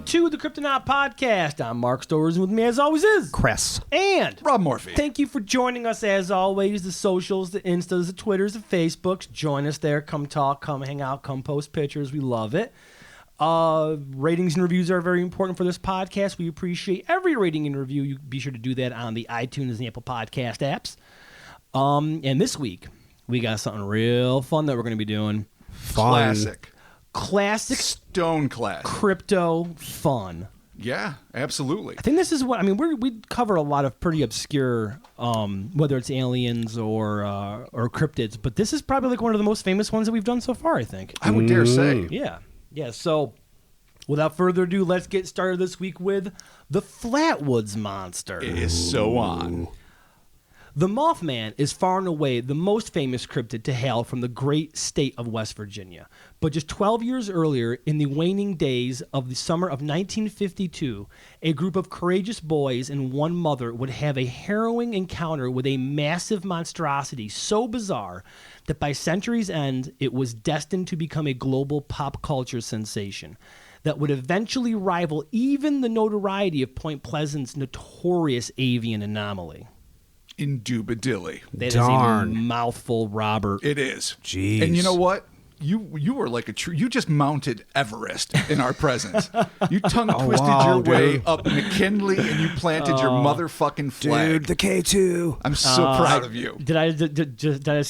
Welcome to the Cryptonaut Podcast. I'm Mark Storrs, and with me as always is Cress and Rob Morphy. Thank you for joining us as always. The socials, the Instas, the Twitters, the Facebooks. Join us there. Come talk, come hang out, come post pictures. We love it. Ratings and reviews are very important for this podcast. We appreciate every rating and review. You be sure to do that on the iTunes and the Apple Podcast apps. And this week, we got something real fun that we're going to be doing. Classic Stone classic. Crypto fun. Yeah, absolutely. I think this is what, I mean, we cover a lot of pretty obscure, whether it's aliens or cryptids, but this is probably like one of the most famous ones that we've done so far, I think. I would dare say. Yeah, so without further ado, let's get started this week with the Flatwoods Monster. It is so on. The Mothman is far and away the most famous cryptid to hail from the great state of West Virginia. But just 12 years earlier, in the waning days of the summer of 1952, a group of courageous boys and one mother would have a harrowing encounter with a massive monstrosity so bizarre that by century's end, it was destined to become a global pop culture sensation that would eventually rival even the notoriety of Point Pleasant's notorious avian anomaly. Indubadilly. That Darn. Is a mouthful, Robert. It is. Jeez. And you know what? You were like a true. You just mounted Everest in our presence. You tongue twisted your way up McKinley, and you planted your motherfucking flag. Dude, the K2. I'm so proud of you. Did I just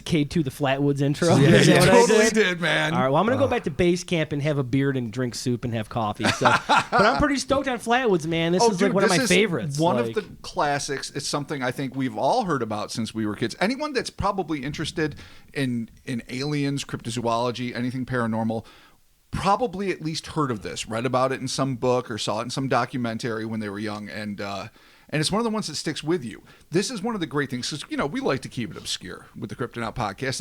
K2 the Flatwoods intro? Yeah, Is that you what totally I did, man. All right, well, I'm going to go back to base camp and have a beard and drink soup and have coffee. So, but I'm pretty stoked on Flatwoods, man. This is like one of my favorites. One of the classics. It's something I think we've all heard about since we were kids. Anyone that's probably interested in aliens, cryptozoology, anything paranormal, probably at least heard of this, read about it in some book or saw it in some documentary when they were young, and it's one of the ones that sticks with you. This is one of the great things because we like to keep it obscure with the Cryptonaut Podcast.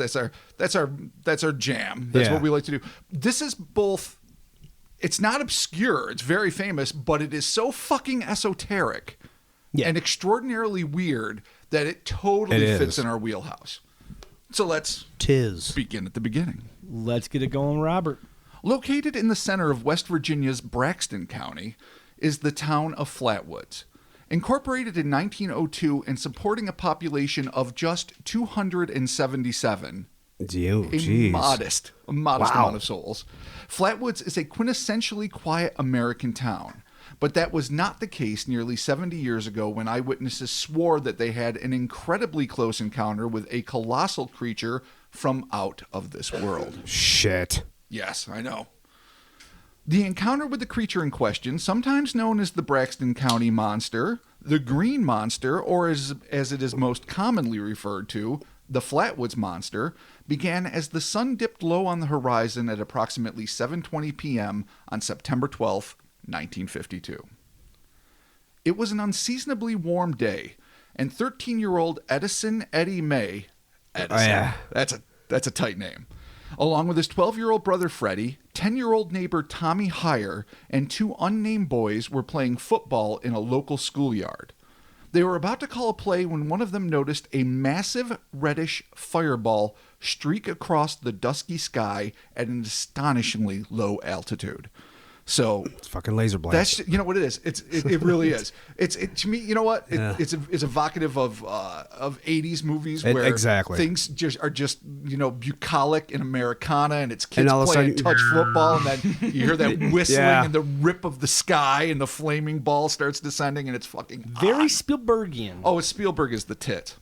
That's our jam. That's what we like to do. This is both. It's not obscure. It's very famous, but it is so fucking esoteric and extraordinarily weird that it totally fits in our wheelhouse. So let's begin at the beginning. Let's get it going, Robert. Located in the center of West Virginia's Braxton County is the town of Flatwoods. Incorporated in 1902 and supporting a population of just 277. A modest amount of souls. Flatwoods is a quintessentially quiet American town. But that was not the case nearly 70 years ago when eyewitnesses swore that they had an incredibly close encounter with a colossal creature from out of this world. Shit. Yes, I know. The encounter with the creature in question, sometimes known as the Braxton County Monster, the Green Monster, or as it is most commonly referred to, the Flatwoods Monster, began as the sun dipped low on the horizon at approximately 7:20 p.m. on September 12th, 1952. It was an unseasonably warm day, and 13-year-old Edison Eddie May, that's a tight name, along with his 12-year-old brother Freddie, 10-year-old neighbor Tommy Heyer, and two unnamed boys were playing football in a local schoolyard. They were about to call a play when one of them noticed a massive reddish fireball streak across the dusky sky at an astonishingly low altitude. So it's fucking laser blast. That's what it is. It really is. It's to me. You know what? It's evocative of 80s movies where things are just bucolic and Americana, and it's kids playing touch football, and then you hear that whistling and the rip of the sky, and the flaming ball starts descending, and it's fucking very Spielbergian. Oh, Spielberg is the tit.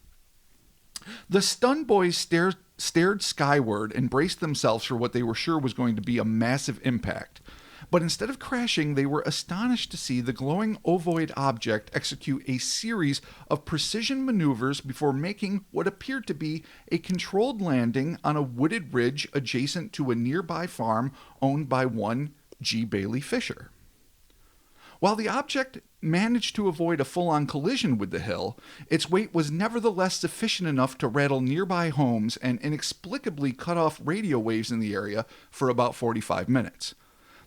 The stunned boys stared skyward and braced themselves for what they were sure was going to be a massive impact. But instead of crashing, they were astonished to see the glowing ovoid object execute a series of precision maneuvers before making what appeared to be a controlled landing on a wooded ridge adjacent to a nearby farm owned by one G. Bailey Fisher. While the object managed to avoid a full-on collision with the hill, its weight was nevertheless sufficient enough to rattle nearby homes and inexplicably cut off radio waves in the area for about 45 minutes.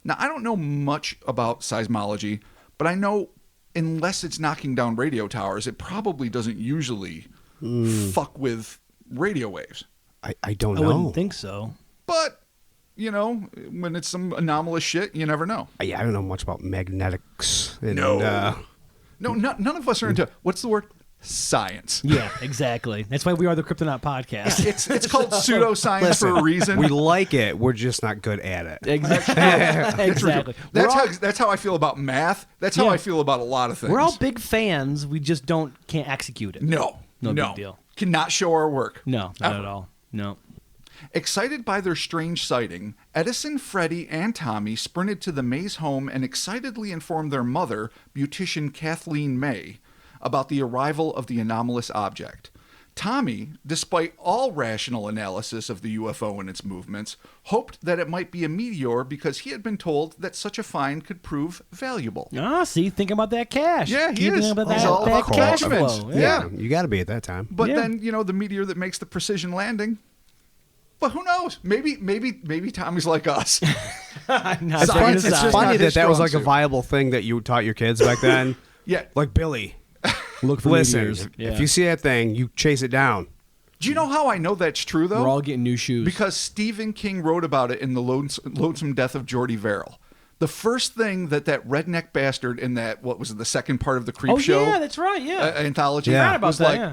Now, I don't know much about seismology, but I know unless it's knocking down radio towers, it probably doesn't usually fuck with radio waves. I don't know. I wouldn't think so. But, when it's some anomalous shit, you never know. Yeah, I don't know much about magnetics. And, No, none of us are into, what's the word? Science. Yeah, exactly. That's why we are the Kryptonaut Podcast. It's called pseudoscience for a reason. we like it. We're just not good at it. Exactly. That's how I feel about math. That's how Yeah. I feel about a lot of things. We're all big fans. We just can't execute it. No big deal. Cannot show our work. No, not Ever. at all. No. Excited by their strange sighting, Edison, Freddie, and Tommy sprinted to the Mays home and excitedly informed their mother, beautician Kathleen May, about the arrival of the anomalous object. Tommy, despite all rational analysis of the UFO and its movements, hoped that it might be a meteor because he had been told that such a find could prove valuable. Ah, see, thinking about that cash. Yeah, he Keep is. thinking about He's that, all that about cash confidence. flow. Yeah. You got to be at that time. But Yeah. then, the meteor that makes the precision landing. But who knows? Maybe Tommy's like us. Not It's taking fun- a it's It's side. just funny not his that was strong like a suit. viable thing that you taught your kids back then. Yeah. Like, Billy, Look for listen, meteors. Yeah. if you see that thing, you chase it down. Do you know how I know that's true, though? We're all getting new shoes. Because Stephen King wrote about it in The Lonesome Death of Geordie Verrill. The first thing that redneck bastard in that, what was it, the second part of the Creep Show yeah, that's right. Yeah. anthology Yeah. Forgot about was that, like, yeah.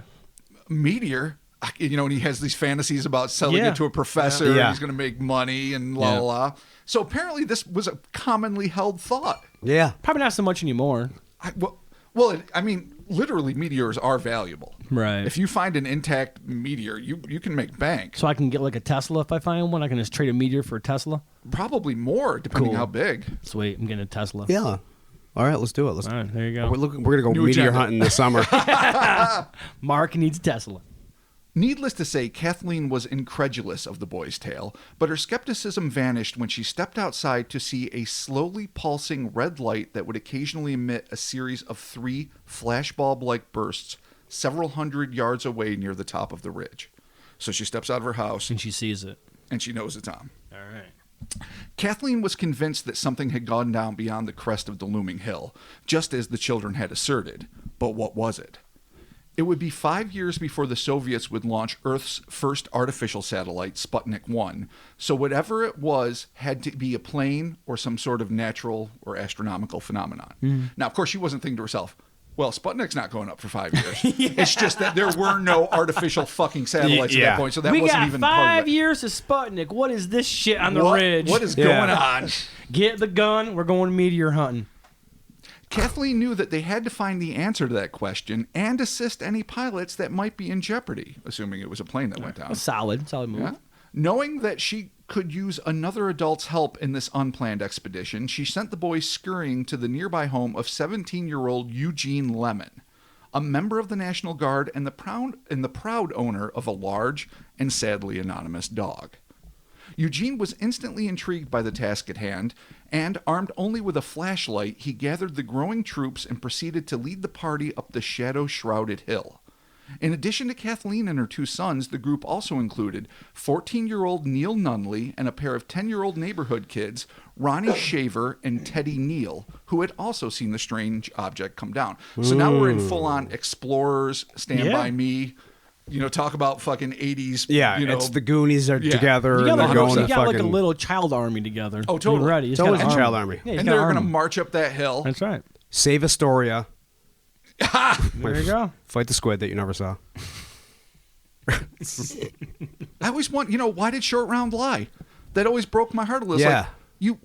meteor, and he has these fantasies about selling Yeah. it to a professor Yeah. and he's going to make money and la Yeah. la la. So apparently this was a commonly held thought. Yeah. Probably not so much anymore. Literally meteors are valuable. Right. If you find an intact meteor, you can make bank. So I can get like a Tesla if I find one. I can just trade a meteor for a Tesla. Probably more, depending Cool. how big. Sweet. I'm getting a Tesla. Yeah. All right, let's do it. All right, there you go. We're going to go New meteor agenda. hunting this summer. Mark needs a Tesla. Needless to say, Kathleen was incredulous of the boy's tale, but her skepticism vanished when she stepped outside to see a slowly pulsing red light that would occasionally emit a series of 3 flashbulb-like bursts several hundred yards away near the top of the ridge. So she steps out of her house, And she sees it. and she knows it's on. All right. Kathleen was convinced that something had gone down beyond the crest of the looming hill, just as the children had asserted. But what was it? It would be 5 years before the Soviets would launch Earth's first artificial satellite, Sputnik 1, so whatever it was had to be a plane or some sort of natural or astronomical phenomenon. Now, of course, she wasn't thinking to herself, well, Sputnik's not going up for 5 years. It's just that there were no artificial fucking satellites at Yeah. that point, so that We wasn't got even part 5 of it. years of Sputnik. What is this shit on the ridge? What is Yeah. going on? Get the gun. We're going meteor hunting. Kathleen knew that they had to find the answer to that question and assist any pilots that might be in jeopardy, assuming it was a plane that went down. A solid move. Yeah. Knowing that she could use another adult's help in this unplanned expedition, she sent the boys scurrying to the nearby home of 17-year-old Eugene Lemon, a member of the National Guard and the proud owner of a large and sadly anonymous dog. Eugene was instantly intrigued by the task at hand, and, armed only with a flashlight, he gathered the growing troops and proceeded to lead the party up the shadow-shrouded hill. In addition to Kathleen and her 2 sons, the group also included 14-year-old Neil Nunley and a pair of 10-year-old neighborhood kids, Ronnie Shaver and Teddy Neal, who had also seen the strange object come down. So now we're in full-on explorers, Stand Yeah. By Me, talk about fucking 80s. Yeah, it's the Goonies are together You and got, they're going you to got like a fucking... little child army together. Oh, totally. You're ready. It's got always an a child army. Yeah, he's And got they're an going to army. march up that hill. That's right. Save Astoria. There you go. Fight the squid that you never saw. I always want, why did Short Round lie? That always broke my heart a little. Yeah. It's like,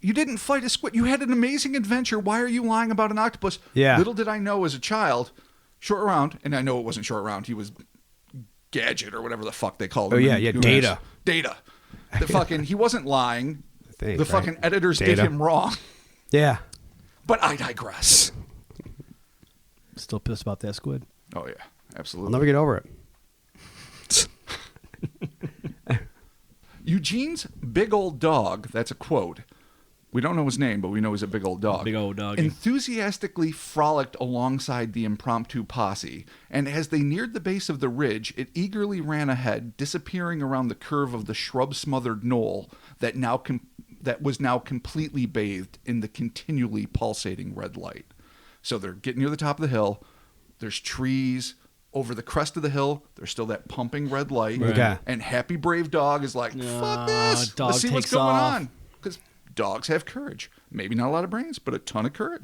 you didn't fight a squid. You had an amazing adventure. Why are you lying about an octopus? Yeah. Little did I know as a child, Short Round, and I know it wasn't Short Round. He was Gadget or whatever the fuck they called him. Oh, yeah, in yeah, Goonies. Data. Data. He wasn't lying. Think, The right? fucking editors did Data. him wrong. Yeah. But I digress. Still pissed about that squid. Oh, yeah. I'll Absolutely. never get over it. Eugene's big old dog, that's a quote. We don't know his name, but we know he's a big old dog. Big old doggy. Enthusiastically frolicked alongside the impromptu posse, and as they neared the base of the ridge, it eagerly ran ahead, disappearing around the curve of the shrub-smothered knoll that was now completely bathed in the continually pulsating red light. So they're getting near the top of the hill. There's trees, over the crest of the hill, there's still that pumping red light. Okay. And Happy Brave Dog is like, fuck this. Dog Let's see what's takes going off. on. Because dogs have courage. Maybe not a lot of brains, but a ton of courage.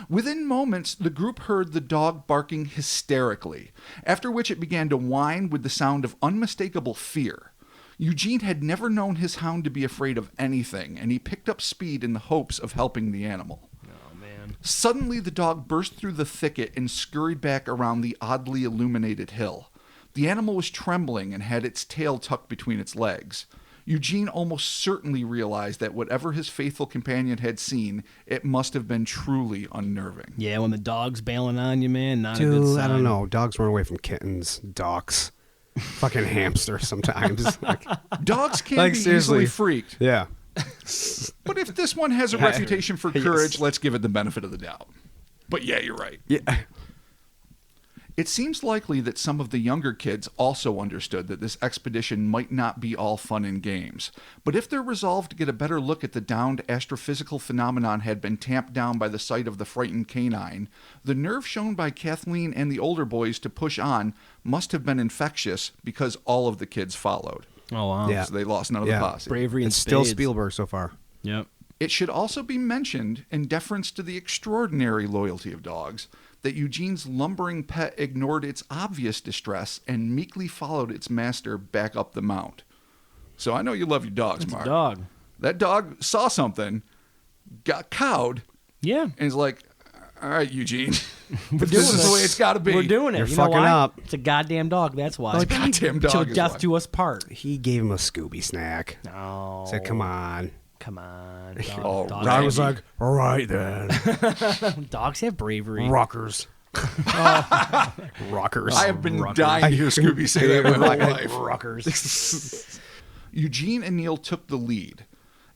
Within moments, the group heard the dog barking hysterically, after which it began to whine with the sound of unmistakable fear. Eugene had never known his hound to be afraid of anything, and he picked up speed in the hopes of helping the animal. Oh, man. Suddenly, the dog burst through the thicket and scurried back around the oddly illuminated hill. The animal was trembling and had its tail tucked between its legs. Eugene almost certainly realized that whatever his faithful companion had seen, it must have been truly unnerving. Yeah, when the dog's bailing on you, man, not a good Dude, sign. I don't know. Dogs run away from kittens, ducks, fucking hamsters sometimes. Like, Dogs can Like, be seriously. easily freaked, yeah. but if this one has a reputation for courage, let's give it the benefit of the doubt. But yeah, you're right. Yeah. It seems likely that some of the younger kids also understood that this expedition might not be all fun and games. But if their resolve to get a better look at the downed astrophysical phenomenon had been tamped down by the sight of the frightened canine, the nerve shown by Kathleen and the older boys to push on must have been infectious, because all of the kids followed. Oh, wow. Yeah. So they lost none of the posse. Bravery and It's still spades. Spielberg so far. Yep. It should also be mentioned, in deference to the extraordinary loyalty of dogs, that Eugene's lumbering pet ignored its obvious distress and meekly followed its master back up the mount. So I know you love your dogs, It's Mark. a dog. That dog saw something, got cowed, Yeah. and is like, all right, Eugene, doing this is it. the way it's got to be. We're doing it. You're you know fucking why? up. It's a goddamn dog. That's why. It's a goddamn dog Till is death why. do us part. He gave him a Scooby snack. No. Said, come on. Come on. Oh, Dogs, Dog was like, all right then. dogs have bravery. Rockers. Rockers. I have been Ruckers. dying to hear Scooby say that my whole life. Ruckers. Eugene and Neil took the lead.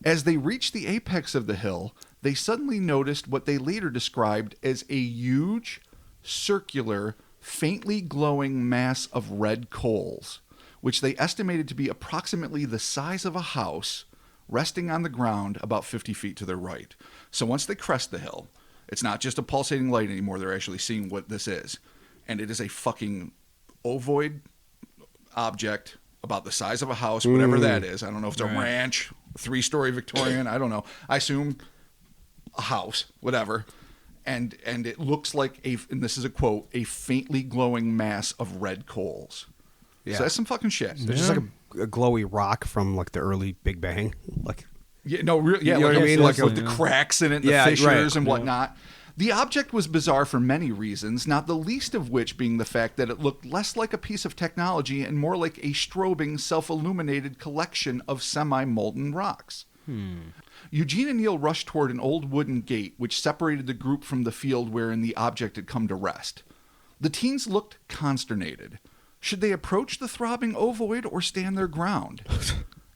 As they reached the apex of the hill, they suddenly noticed what they later described as a huge, circular, faintly glowing mass of red coals, which they estimated to be approximately the size of a house, resting on the ground about 50 feet to their right. So once they crest the hill, it's not just a pulsating light anymore. They're actually seeing what this is. And it is a fucking ovoid object about the size of a house, whatever that is. I don't know if it's a ranch, 3-story Victorian. I don't know. I assume a house, whatever. And it looks like and this is a quote, a faintly glowing mass of red coals. Yeah. So that's some fucking shit. It's just like a glowy rock from like the early Big Bang. Like, Yeah, no, yeah, You know like, what I mean? like Like with the cracks in it, the Yeah, fissures right. and whatnot. The object was bizarre for many reasons, not the least of which being the fact that it looked less like a piece of technology and more like a strobing, self-illuminated collection of semi-molten rocks. Eugene and Neil rushed toward an old wooden gate which separated the group from the field wherein the object had come to rest. The teens looked consternated. Should they approach the throbbing ovoid or stand their ground?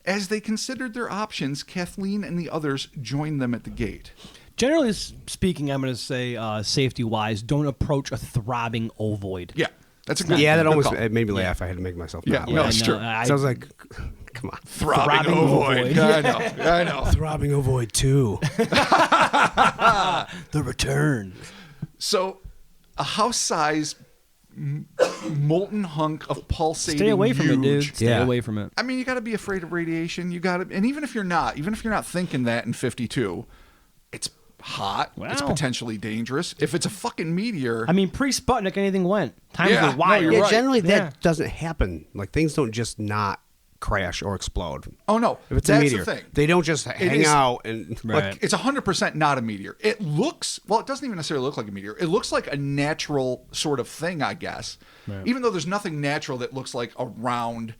As they considered their options, Kathleen and the others joined them at the gate. Generally speaking, I'm going to say safety-wise, don't approach a throbbing ovoid. Yeah, that's a good yeah, that good almost call. it made me laugh. I had to make myself Yeah, laugh. no, it's true. Sounds like, come on. Throbbing Throbbing ovoid. ovoid. Yeah, I know. Throbbing ovoid 2. The return. So, a house-size molten hunk of pulsating Stay away from it, dude. huge. Stay Yeah. away from it. I mean, you got to be afraid of radiation. You got to, and even if you're not thinking that in 52, it's hot. It's Wow. potentially dangerous. If it's a fucking meteor, I mean, pre-Sputnik, anything went. Times Yeah, were no, wild. you're Yeah, right. generally Yeah. that doesn't happen. Like, things don't just not crash or explode. oh no, If it's that's a meteor, the thing. they don't just hang is- out and Right. Like, it's 100% not a meteor. It looks, well, it doesn't even necessarily look like a meteor. It looks like a natural sort of thing, I guess. Right. Even though there's nothing natural that looks like a round,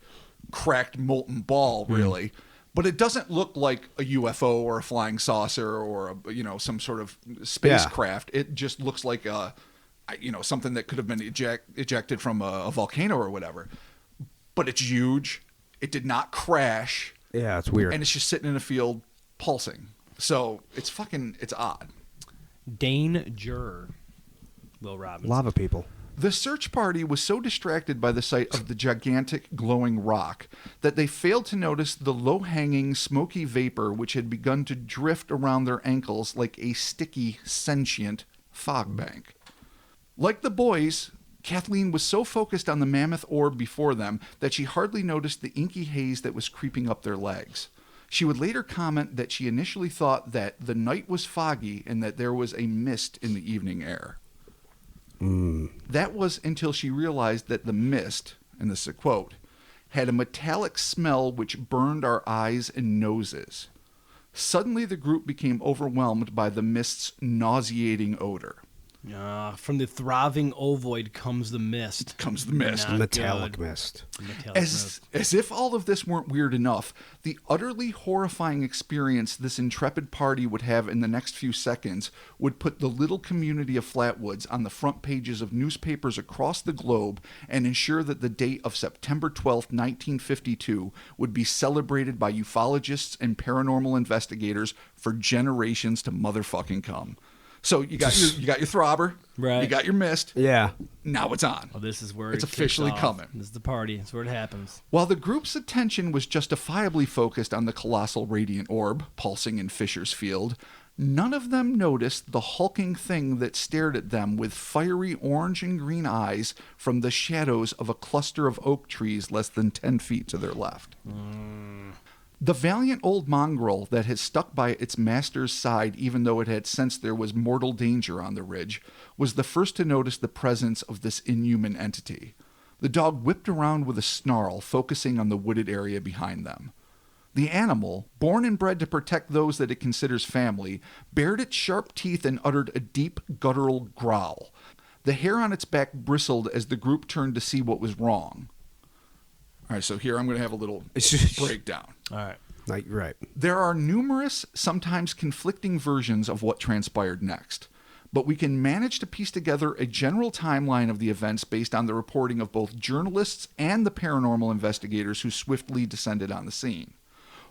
cracked, molten ball, really. But it doesn't look like a UFO or a flying saucer or some sort of spacecraft. It just looks like something that could have been ejected from a volcano or whatever. But it's huge. It did not crash. yeah, it's weird. And it's just sitting in a field pulsing. So it's odd. Danger. Will Robinson. Lava people. The search party was so distracted by the sight of the gigantic glowing rock that they failed to notice the low-hanging smoky vapor which had begun to drift around their ankles like a sticky, sentient fog bank. Like the boys, Kathleen was so focused on the mammoth orb before them that she hardly noticed the inky haze that was creeping up their legs. She would later comment that she initially thought that the night was foggy and that there was a mist in the evening air. That was until she realized that the mist, and this is a quote, had a metallic smell which burned our eyes and noses. Suddenly the group became overwhelmed by the mist's nauseating odor. From the throbbing ovoid comes the mist. Comes the mist. Not Metallic good. mist. Metallic As if all of this weren't weird enough, the utterly horrifying experience this intrepid party would have in the next few seconds would put the little community of Flatwoods on the front pages of newspapers across the globe and ensure that the date of September 12th, 1952 would be celebrated by ufologists and paranormal investigators for generations to motherfucking come. So you got your throbber, Right. You got your mist. Yeah. Now it's on. Well, this is where It's it kicks officially off. coming. This is the party. It's where it happens. While the group's attention was justifiably focused on the colossal radiant orb pulsing in Fisher's field, none of them noticed the hulking thing that stared at them with fiery orange and green eyes from the shadows of a cluster of oak trees less than 10 feet to their left. The valiant old mongrel that had stuck by its master's side even though it had sensed there was mortal danger on the ridge was the first to notice the presence of this inhuman entity. The dog whipped around with a snarl, focusing on the wooded area behind them. The animal, born and bred to protect those that it considers family, bared its sharp teeth and uttered a deep, guttural growl. The hair on its back bristled as the group turned to see what was wrong. All right, so here I'm going to have a little breakdown. All right. Like, right. There are numerous, sometimes conflicting versions of what transpired next, but we can manage to piece together a general timeline of the events based on the reporting of both journalists and the paranormal investigators who swiftly descended on the scene.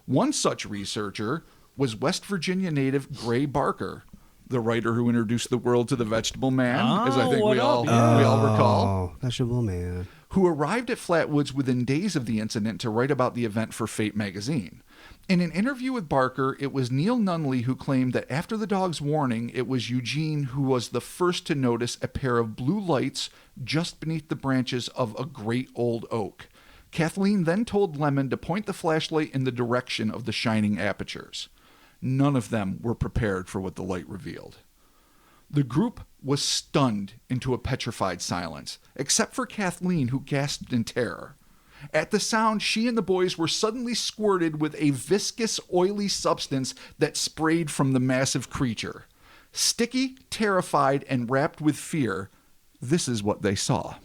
One such researcher was West Virginia native Gray Barker, the writer who introduced the world to the vegetable man, as I think we all recall. Oh, vegetable man. Who arrived at Flatwoods within days of the incident to write about the event for Fate magazine. In an interview with Barker, it was Neil Nunley who claimed that after the dog's warning, it was Eugene who was the first to notice a pair of blue lights just beneath the branches of a great old oak. Kathleen then told Lemon to point the flashlight in the direction of the shining apertures. None of them were prepared for what the light revealed. The group was stunned into a petrified silence, except for Kathleen, who gasped in terror. At the sound, she and the boys were suddenly squirted with a viscous, oily substance that sprayed from the massive creature. Sticky, terrified, and wrapped with fear, this is what they saw.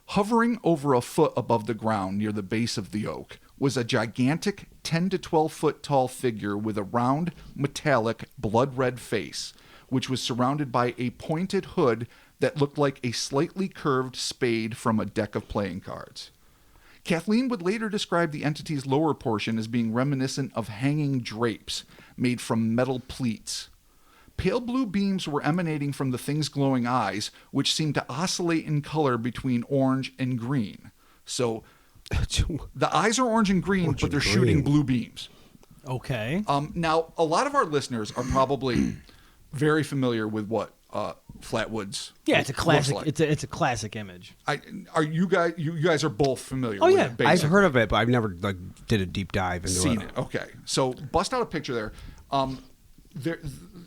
Hovering over a foot above the ground near the base of the oak was a gigantic 10 to 12 foot tall figure with a round, metallic, blood-red face, which was surrounded by a pointed hood that looked like a slightly curved spade from a deck of playing cards. Kathleen would later describe the entity's lower portion as being reminiscent of hanging drapes made from metal pleats. Pale blue beams were emanating from the thing's glowing eyes, which seemed to oscillate in color between orange and green. So the eyes are orange and green, but they're shooting blue beams. Okay. Now, a lot of our listeners are probably very familiar with what Flatwoods. Yeah, it's a classic. Like. It's a classic image. Are you guys? You guys are both familiar. Oh, with yeah. it, basically. I've heard of it, but I've never did a deep dive into Seen it. Okay, so bust out a picture there.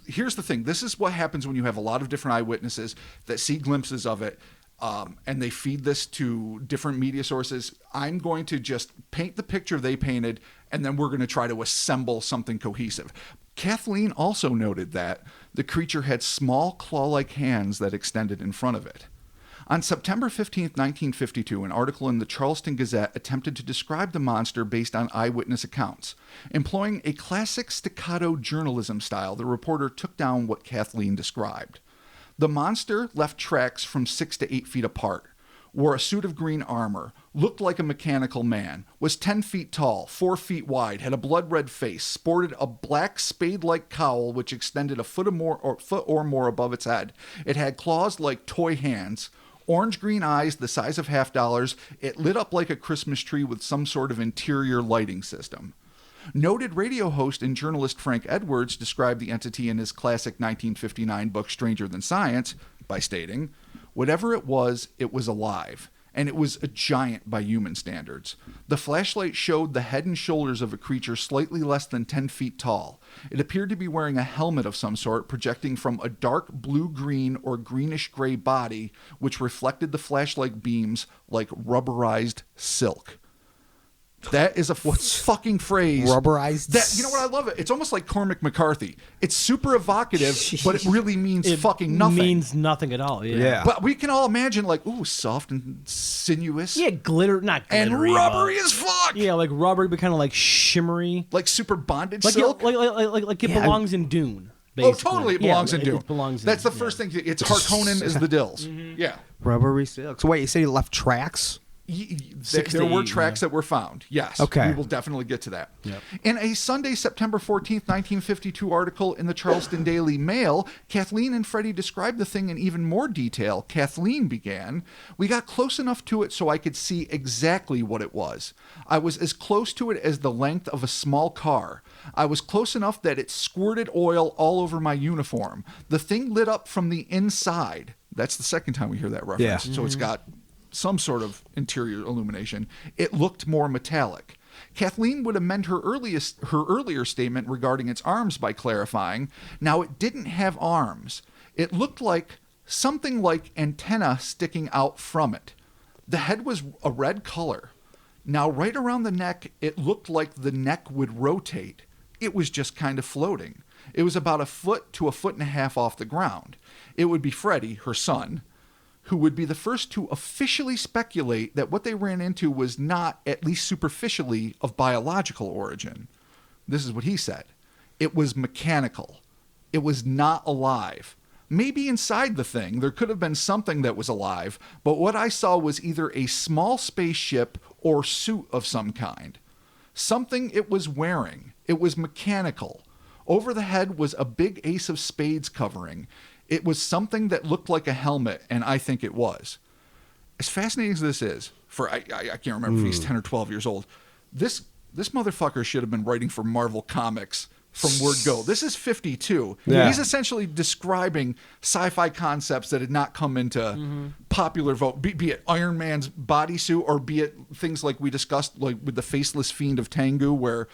Here's the thing. This is what happens when you have a lot of different eyewitnesses that see glimpses of it, and they feed this to different media sources. I'm going to just paint the picture they painted, and then we're going to try to assemble something cohesive. Kathleen also noted that the creature had small claw-like hands that extended in front of it. On September 15, 1952, an article in the Charleston Gazette attempted to describe the monster based on eyewitness accounts. Employing a classic staccato journalism style, the reporter took down what Kathleen described. The monster left tracks from 6 to 8 feet apart, wore a suit of green armor, looked like a mechanical man, was 10 feet tall, 4 feet wide, had a blood-red face, sported a black spade-like cowl which extended a foot or more above its head. It had claws like toy hands, orange-green eyes the size of $50. It lit up like a Christmas tree with some sort of interior lighting system. Noted radio host and journalist Frank Edwards described the entity in his classic 1959 book Stranger Than Science by stating, Whatever it was alive. And it was a giant by human standards. The flashlight showed the head and shoulders of a creature slightly less than 10 feet tall. It appeared to be wearing a helmet of some sort, projecting from a dark blue-green or greenish-gray body, which reflected the flashlight beams like rubberized silk. That is a fucking phrase. Rubberized? That, you know what? I love it. It's almost like Cormac McCarthy. It's super evocative, but it really means fucking nothing. Means nothing at all. Yeah. But we can all imagine, like, ooh, soft and sinuous. Yeah, not glittery. And rubbery as fuck. Yeah, like rubbery, but kind of like shimmery. Like super bonded Like silk. It belongs in Dune. Basically. Oh, totally. It belongs in Dune. It belongs in, That's the first thing. It's Harkonnen is the Dills. Yeah. Rubbery silk. So wait, you said he left tracks? There were tracks that were found. Yes. Okay. We will definitely get to that. Yep. In a Sunday, September 14th, 1952 article in the Charleston Daily Mail, Kathleen and Freddie described the thing in even more detail. Kathleen began, "We got close enough to it so I could see exactly what it was. I was as close to it as the length of a small car. I was close enough that it squirted oil all over my uniform. The thing lit up from the inside." That's the second time we hear that reference. Yeah. So it's got some sort of interior illumination. It looked more metallic. Kathleen would amend her earlier statement regarding its arms by clarifying, "Now it didn't have arms. It looked like something like antenna sticking out from it. The head was a red color. Now right around the neck, it looked like the neck would rotate. It was just kind of floating. It was about a foot to a foot and a half off the ground. It would be Freddie, her son, who would be the first to officially speculate that what they ran into was not, at least superficially, of biological origin. This is what he said. It was mechanical. It was not alive. Maybe inside the thing, there could have been something that was alive, but what I saw was either a small spaceship or suit of some kind. Something it was wearing. It was mechanical. Over the head was a big ace of spades covering. It was something that looked like a helmet, and I think it was." As fascinating as this is, I can't remember if he's 10 or 12 years old, this motherfucker should have been writing for Marvel Comics from word go. This is 52. Yeah. He's essentially describing sci-fi concepts that had not come into popular vote, be it Iron Man's bodysuit or be it things like we discussed, like with the Faceless Fiend of Tengu, where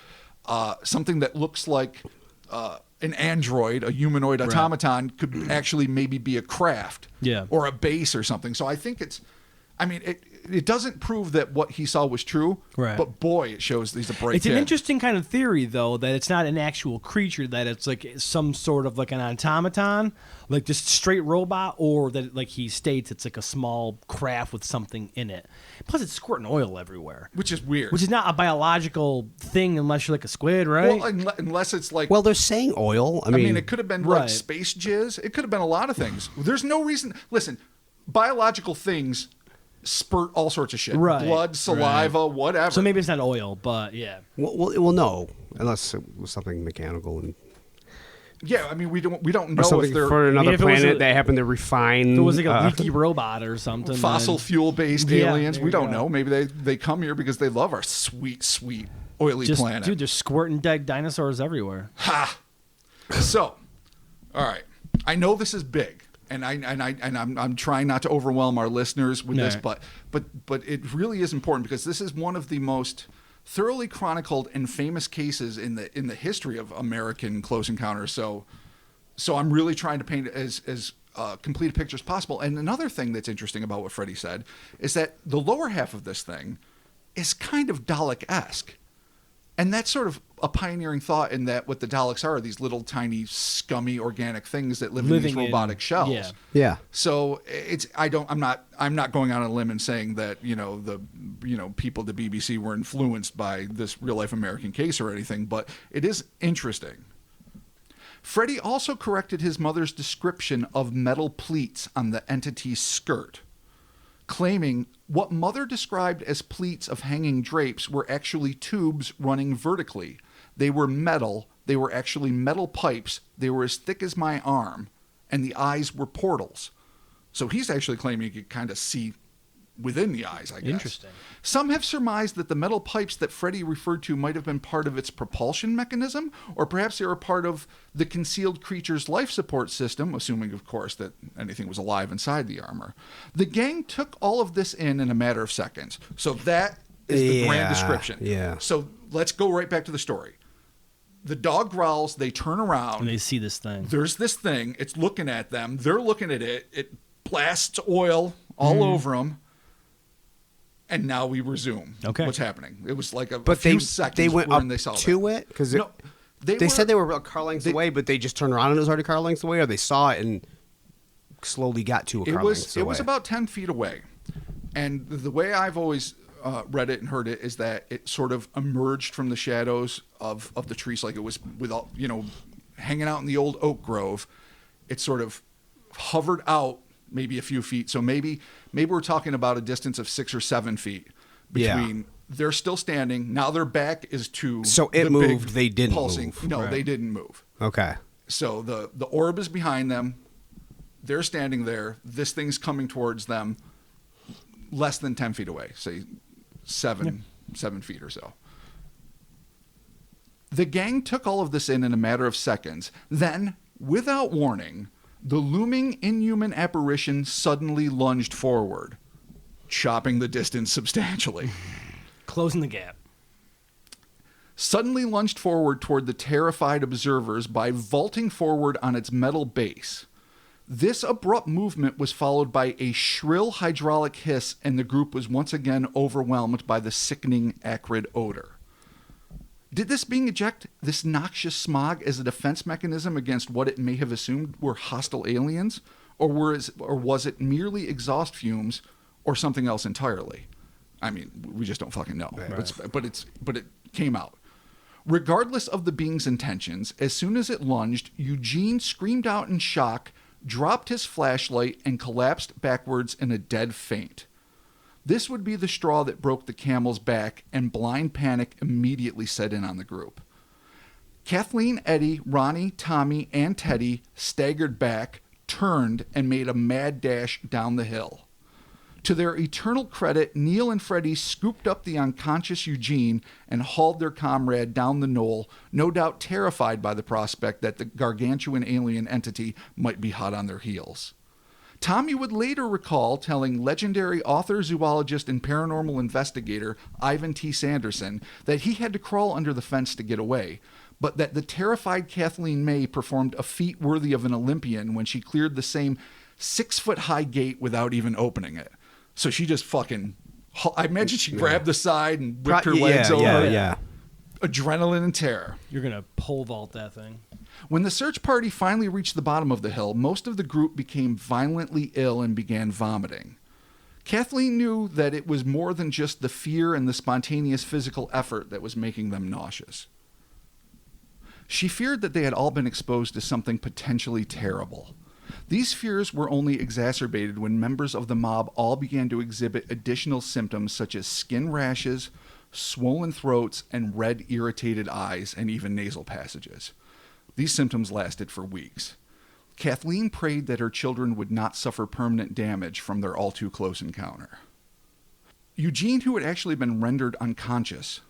something that looks like an android, a humanoid automaton, could actually maybe be a craft or a base or something. So I think it doesn't prove that what he saw was true, but boy, it shows he's a bright It's kid. an interesting kind of theory, though, that it's not an actual creature, that it's like some sort of like an automaton, like just straight robot, or that, like he states, it's like a small craft with something in it. Plus, it's squirting oil everywhere. Which is weird. Which is not a biological thing unless you're like a squid, right? Well, unless it's like... Well, they're saying oil. I mean, it could have been like space jizz. It could have been a lot of things. There's no reason... Listen, biological things spurt all sorts of shit. Right. Blood, saliva, whatever. So maybe it's not oil, but yeah. Well, no, unless it was something mechanical and... Yeah, I mean, we don't know Or something if they're for another if it was planet a- they happen to refine. If it was like a leaky robot or something. fossil then fuel-based Yeah, aliens. there We you don't go. know. Maybe they come here because they love our sweet, sweet, oily just, planet. dude, they're squirting dead dinosaurs everywhere. Ha! So, all right. I know this is big, and I'm trying not to overwhelm our listeners with this, Right. but it really is important because this is one of the most thoroughly chronicled and famous cases in the history of American close encounters. So I'm really trying to paint as complete a picture as possible. And another thing that's interesting about what Freddie said is that the lower half of this thing is kind of Dalek-esque. And that's sort of a pioneering thought in that what the Daleks are these little tiny scummy organic things that live in these robotic shells. Yeah. Yeah. So I'm not going on a limb and saying that people at the BBC were influenced by this real life American case or anything, but it is interesting. Freddie also corrected his mother's description of metal pleats on the entity's skirt, claiming what Mother described as pleats of hanging drapes were actually tubes running vertically. They were metal. They were actually metal pipes. They were as thick as my arm, and the eyes were portals. So he's actually claiming he could kind of see within the eyes, I guess. Interesting. Some have surmised that the metal pipes that Freddy referred to might have been part of its propulsion mechanism, or perhaps they were part of the concealed creature's life support system, assuming, of course, that anything was alive inside the armor. The gang took all of this in a matter of seconds. So that is the grand description. Yeah. So let's go right back to the story. The dog growls, they turn around. And they see this thing. There's this thing. It's looking at them. They're looking at it. It blasts oil all over them. And now we resume what's happening. It was like a few seconds they went when up they saw to that. it? Because No, they said they were a car length away, but they just turned around and it was already a car length away, or they saw it and slowly got to a car length away? It was about 10 feet away. And the way I've always read it and heard it is that it sort of emerged from the shadows of the trees, like it was hanging out in the old oak grove. It sort of hovered out maybe a few feet. So maybe we're talking about a distance of 6 or 7 feet between. They're still standing. Now their back is to. So it moved. They didn't pulsing. move. No, Right. they didn't move. Okay. So the orb is behind them. They're standing there. This thing's coming towards them, less than 10 feet away. Say 7 feet or so. The gang took all of this in a matter of seconds. Then, without warning, the looming inhuman apparition suddenly lunged forward, chopping the distance substantially. Closing the gap. Suddenly lunged forward toward the terrified observers by vaulting forward on its metal base. This abrupt movement was followed by a shrill hydraulic hiss, and the group was once again overwhelmed by the sickening, acrid odor. Did this being eject this noxious smog as a defense mechanism against what it may have assumed were hostile aliens, or was it merely exhaust fumes, or something else entirely? I mean, we just don't fucking know. Right. But it came out. Regardless of the being's intentions, as soon as it lunged, Eugene screamed out in shock, dropped his flashlight, and collapsed backwards in a dead faint. This would be the straw that broke the camel's back, and blind panic immediately set in on the group. Kathleen, Eddie, Ronnie, Tommy, and Teddy staggered back, turned, and made a mad dash down the hill. To their eternal credit, Neil and Freddie scooped up the unconscious Eugene and hauled their comrade down the knoll, no doubt terrified by the prospect that the gargantuan alien entity might be hot on their heels. Tommy would later recall telling legendary author, zoologist, and paranormal investigator Ivan T. Sanderson that he had to crawl under the fence to get away, but that the terrified Kathleen May performed a feat worthy of an Olympian when she cleared the same 6-foot-high gate without even opening it. So she just fucking, I imagine she grabbed the side and whipped her legs over. Yeah. Adrenaline and terror. You're going to pole vault that thing. When the search party finally reached the bottom of the hill, most of the group became violently ill and began vomiting. Kathleen knew that it was more than just the fear and the spontaneous physical effort that was making them nauseous. She feared that they had all been exposed to something potentially terrible. These fears were only exacerbated when members of the mob all began to exhibit additional symptoms such as skin rashes, swollen throats, and red, irritated eyes, and even nasal passages. These symptoms lasted for weeks. Kathleen prayed that her children would not suffer permanent damage from their all-too-close encounter. Eugene, who had actually been rendered unconscious,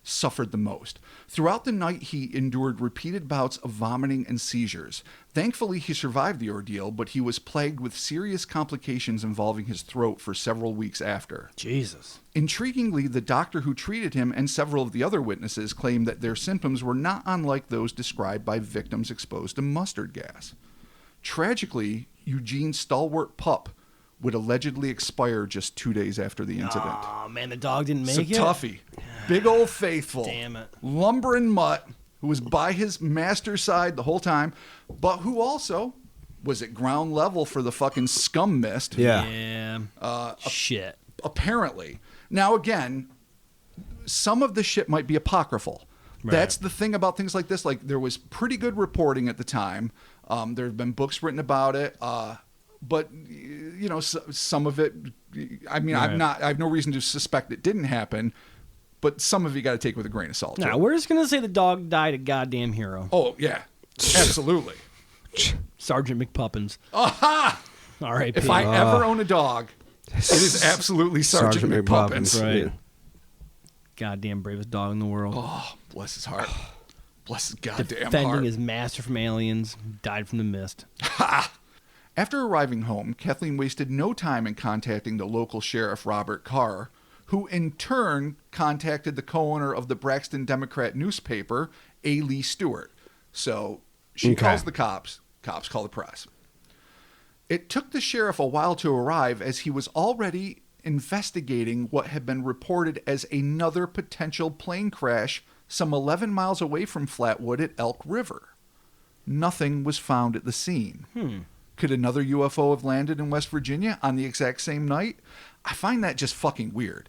suffered the most. Throughout the night, he endured repeated bouts of vomiting and seizures. Thankfully, he survived the ordeal, but he was plagued with serious complications involving his throat for several weeks after. Jesus. Intriguingly, the doctor who treated him and several of the other witnesses claimed that their symptoms were not unlike those described by victims exposed to mustard gas. Tragically, Eugene's stalwart pup would allegedly expire just 2 days after the incident. Oh, man, the dog didn't make So it? Tuffy, big old faithful, Damn it. lumbering mutt who was by his master's side the whole time, but who also was at ground level for the fucking scum mist. Yeah. Shit. Apparently. Now, again, some of the shit might be apocryphal. Right. That's the thing about things like this. Like, there was pretty good reporting at the time. There have been books written about it. But, you know, some of it, I mean, Right. I have no reason to suspect it didn't happen, but some of you got to take with a grain of salt. Now, too. we're just going to say the dog died a goddamn hero. Oh, yeah. Absolutely. Sergeant McPuppins. Aha! R.I.P. If I ever own a dog, It is absolutely Sergeant McPuppins. Right. Yeah. Goddamn bravest dog in the world. Oh, bless his heart. Bless his goddamn Defending heart. his master from aliens. Died from the mist. After arriving home, Kathleen wasted no time in contacting the local sheriff, Robert Carr, who in turn contacted the co-owner of the Braxton Democrat newspaper, A. Lee Stewart. So she calls the cops. Cops call the press. It took the sheriff a while to arrive as he was already investigating what had been reported as another potential plane crash some 11 miles away from Flatwood at Elk River. Nothing was found at the scene. Could another UFO have landed in West Virginia on the exact same night? I find that just fucking weird.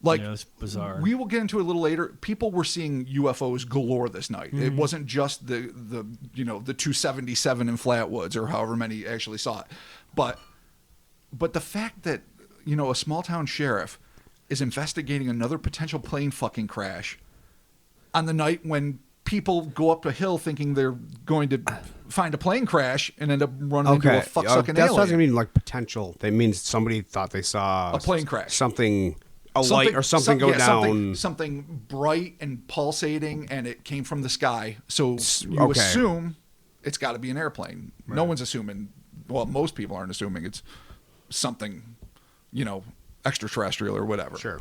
Like, Yeah, it's bizarre. We will get into it a little later. People were seeing UFOs galore this night. It wasn't just the 277 in Flatwoods or however many actually saw it. But the fact that, a small town sheriff is investigating another potential plane fucking crash on the night when people go up a hill thinking they're going to find a plane crash and end up running into a fuck-sucking That's alien. what I mean, like potential. That means somebody thought they saw A plane crash. Something, light or something go down. Something bright and pulsating, and it came from the sky. So you assume it's got to be an airplane. Right. No one's assuming. Well, most people aren't assuming it's something, extraterrestrial or whatever. Sure.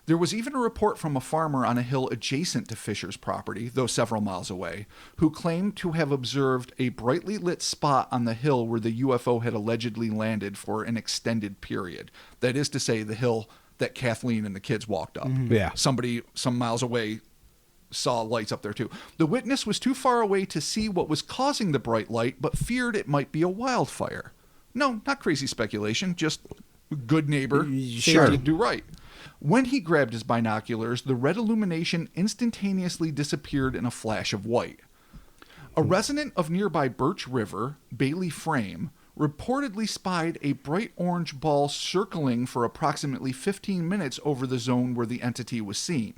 There was even a report from a farmer on a hill adjacent to Fisher's property, though several miles away, who claimed to have observed a brightly lit spot on the hill where the UFO had allegedly landed for an extended period. That is to say, the hill that Kathleen and the kids walked up. Yeah. Somebody some miles away saw lights up there too. The witness was too far away to see what was causing the bright light, but feared it might be a wildfire. No, not crazy speculation, just good neighbor. Sure. To do right. When he grabbed his binoculars, the red illumination instantaneously disappeared in a flash of white. A resident of nearby Birch River, Bailey Frame, reportedly spied a bright orange ball circling for approximately 15 minutes over the zone where the entity was seen.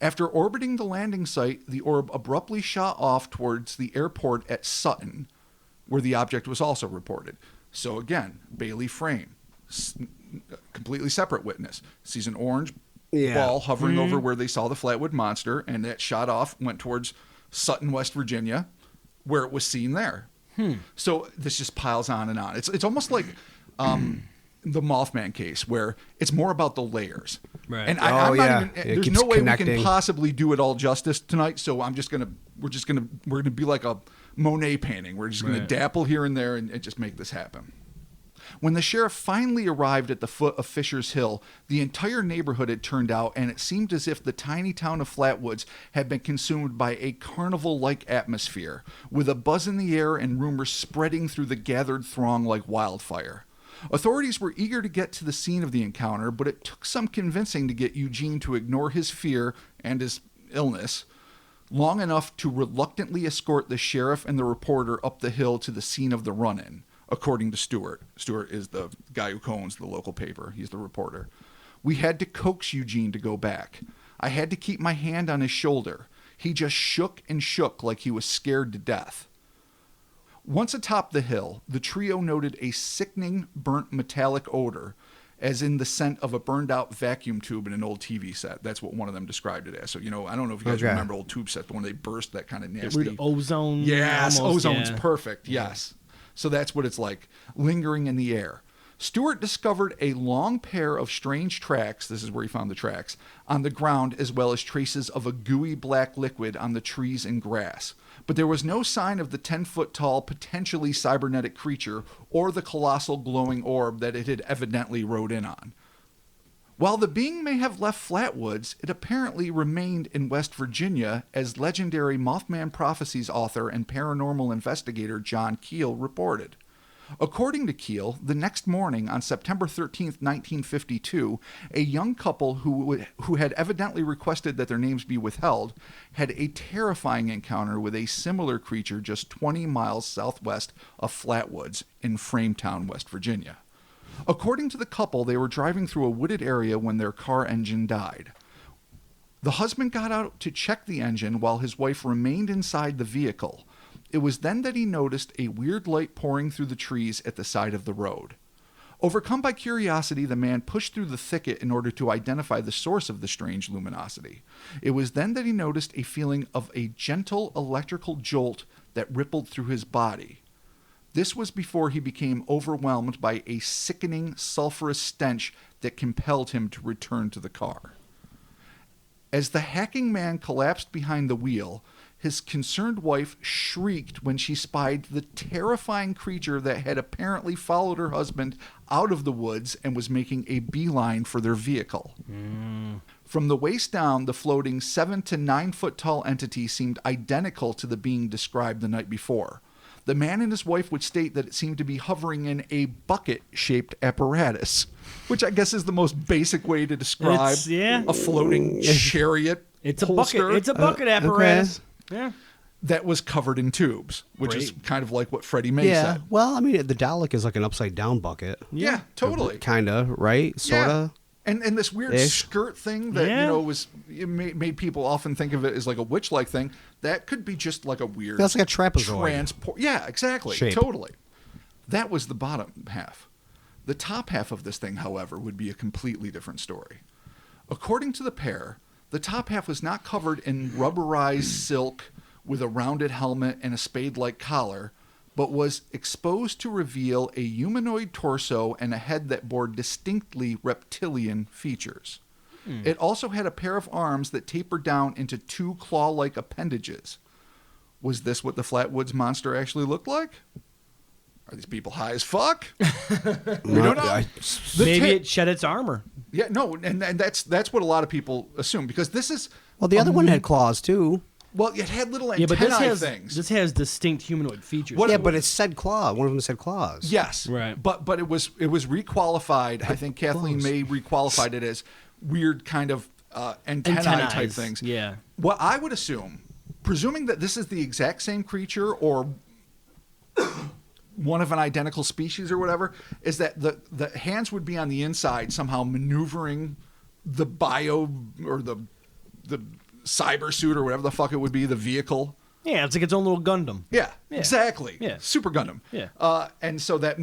After orbiting the landing site, the orb abruptly shot off towards the airport at Sutton, where the object was also reported. So again, Bailey Frame, completely separate witness, sees an orange ball hovering over where they saw the Flatwood Monster, and that shot off, went towards Sutton, West Virginia, where it was seen there. So this just piles on and on. It's almost like the Mothman case, where it's more about the layers. Right. And I'm not even, It there's keeps no way we connecting. can possibly do it all justice tonight. So we're gonna be like a Monet painting. We're just gonna dapple here and there and just make this happen. When the sheriff finally arrived at the foot of Fisher's Hill, the entire neighborhood had turned out, and it seemed as if the tiny town of Flatwoods had been consumed by a carnival-like atmosphere, with a buzz in the air and rumors spreading through the gathered throng like wildfire. Authorities were eager to get to the scene of the encounter, but it took some convincing to get Eugene to ignore his fear and his illness long enough to reluctantly escort the sheriff and the reporter up the hill to the scene of the run-in. According to Stewart. Stewart is the guy who owns the local paper. He's the reporter. We had to coax Eugene to go back. I had to keep my hand on his shoulder. He just shook and shook like he was scared to death. Once atop the hill, the trio noted a sickening, burnt metallic odor, as in the scent of a burned-out vacuum tube in an old TV set. That's what one of them described it as. So, I don't know if you guys remember old tube sets, but when they burst, that kind of nasty... Weird ozone. Yes, almost, ozone's perfect, yes. So that's what it's like, lingering in the air. Stewart discovered a long pair of strange tracks, this is where he found the tracks, on the ground, as well as traces of a gooey black liquid on the trees and grass. But there was no sign of the 10-foot-tall, potentially cybernetic creature or the colossal glowing orb that it had evidently rode in on. While the being may have left Flatwoods, it apparently remained in West Virginia, as legendary Mothman Prophecies author and paranormal investigator John Keel reported. According to Keel, the next morning on September 13th, 1952, a young couple who had evidently requested that their names be withheld had a terrifying encounter with a similar creature just 20 miles southwest of Flatwoods in Frametown, West Virginia. According to the couple, they were driving through a wooded area when their car engine died. The husband got out to check the engine while his wife remained inside the vehicle. It was then that he noticed a weird light pouring through the trees at the side of the road. Overcome by curiosity, the man pushed through the thicket in order to identify the source of the strange luminosity. It was then that he noticed a feeling of a gentle electrical jolt that rippled through his body. This was before he became overwhelmed by a sickening, sulfurous stench that compelled him to return to the car. As the hacking man collapsed behind the wheel, his concerned wife shrieked when she spied the terrifying creature that had apparently followed her husband out of the woods and was making a beeline for their vehicle. From the waist down, the floating 7 to 9 foot tall entity seemed identical to the being described the night before. The man and his wife would state that it seemed to be hovering in a bucket-shaped apparatus, which I guess is the most basic way to describe a floating chariot. It's a holster. bucket. It's a bucket apparatus. Yeah. That was covered in tubes, which is kind of like what Freddie May said. Well, I mean, the Dalek is like an upside down bucket. Yeah, totally. Kind of, right? Sort of. And this weird skirt thing that it made people often think of it as like a witch-like thing. That could be just like a weird. That's like a trapezoid. Yeah, exactly. Shape. Totally. That was the bottom half. The top half of this thing, however, would be a completely different story. According to the pair, the top half was not covered in rubberized silk with a rounded helmet and a spade-like collar, but was exposed to reveal a humanoid torso and a head that bore distinctly reptilian features. It also had a pair of arms that tapered down into 2 claw-like appendages. Was this what the Flatwoods Monster actually looked like? Are these people high as fuck? We don't know. Maybe it shed its armor. Yeah, no, and that's what a lot of people assume, because this is... Well, the other one had claws, too. Well, it had little Yeah, antennae but things. this has distinct humanoid features. Yeah, but it said claw. One of them said claws. Yes, Right. But it was requalified. I think Kathleen May requalified it as weird kind of antennae type things. Yeah. What I would assume, presuming that this is the exact same creature or one of an identical species or whatever, is that the hands would be on the inside somehow maneuvering the bio or the cyber suit or whatever the fuck it would be, the vehicle. Yeah, it's like its own little Gundam. Yeah, Yeah. exactly. Yeah. Super Gundam. Yeah. And so that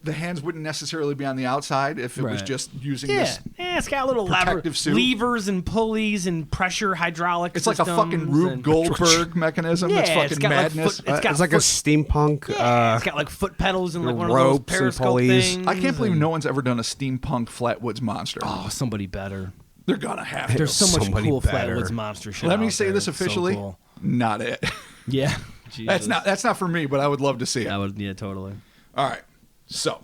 the hands wouldn't necessarily be on the outside if it was Right. just using Yeah. this. Yeah, it's got little protective suit. levers and pulleys and pressure hydraulic It's like a fucking systems Rube and- Goldberg mechanism. Yeah, That's it's fucking got like madness. foot- it's got It's like a foot- steampunk. Yeah, it's got like foot pedals and like one of those ropes and periscope pulleys. things. I can't believe and- no one's ever done a steampunk Flatwoods Monster. Oh, somebody better. They're gonna have to. There's so much Somebody cool better. Flatwoods Monster shit. Let me out say there. this It's so officially. cool. Not it. Yeah. That's not for me, but I would love to see it. That would, yeah, totally. All right. So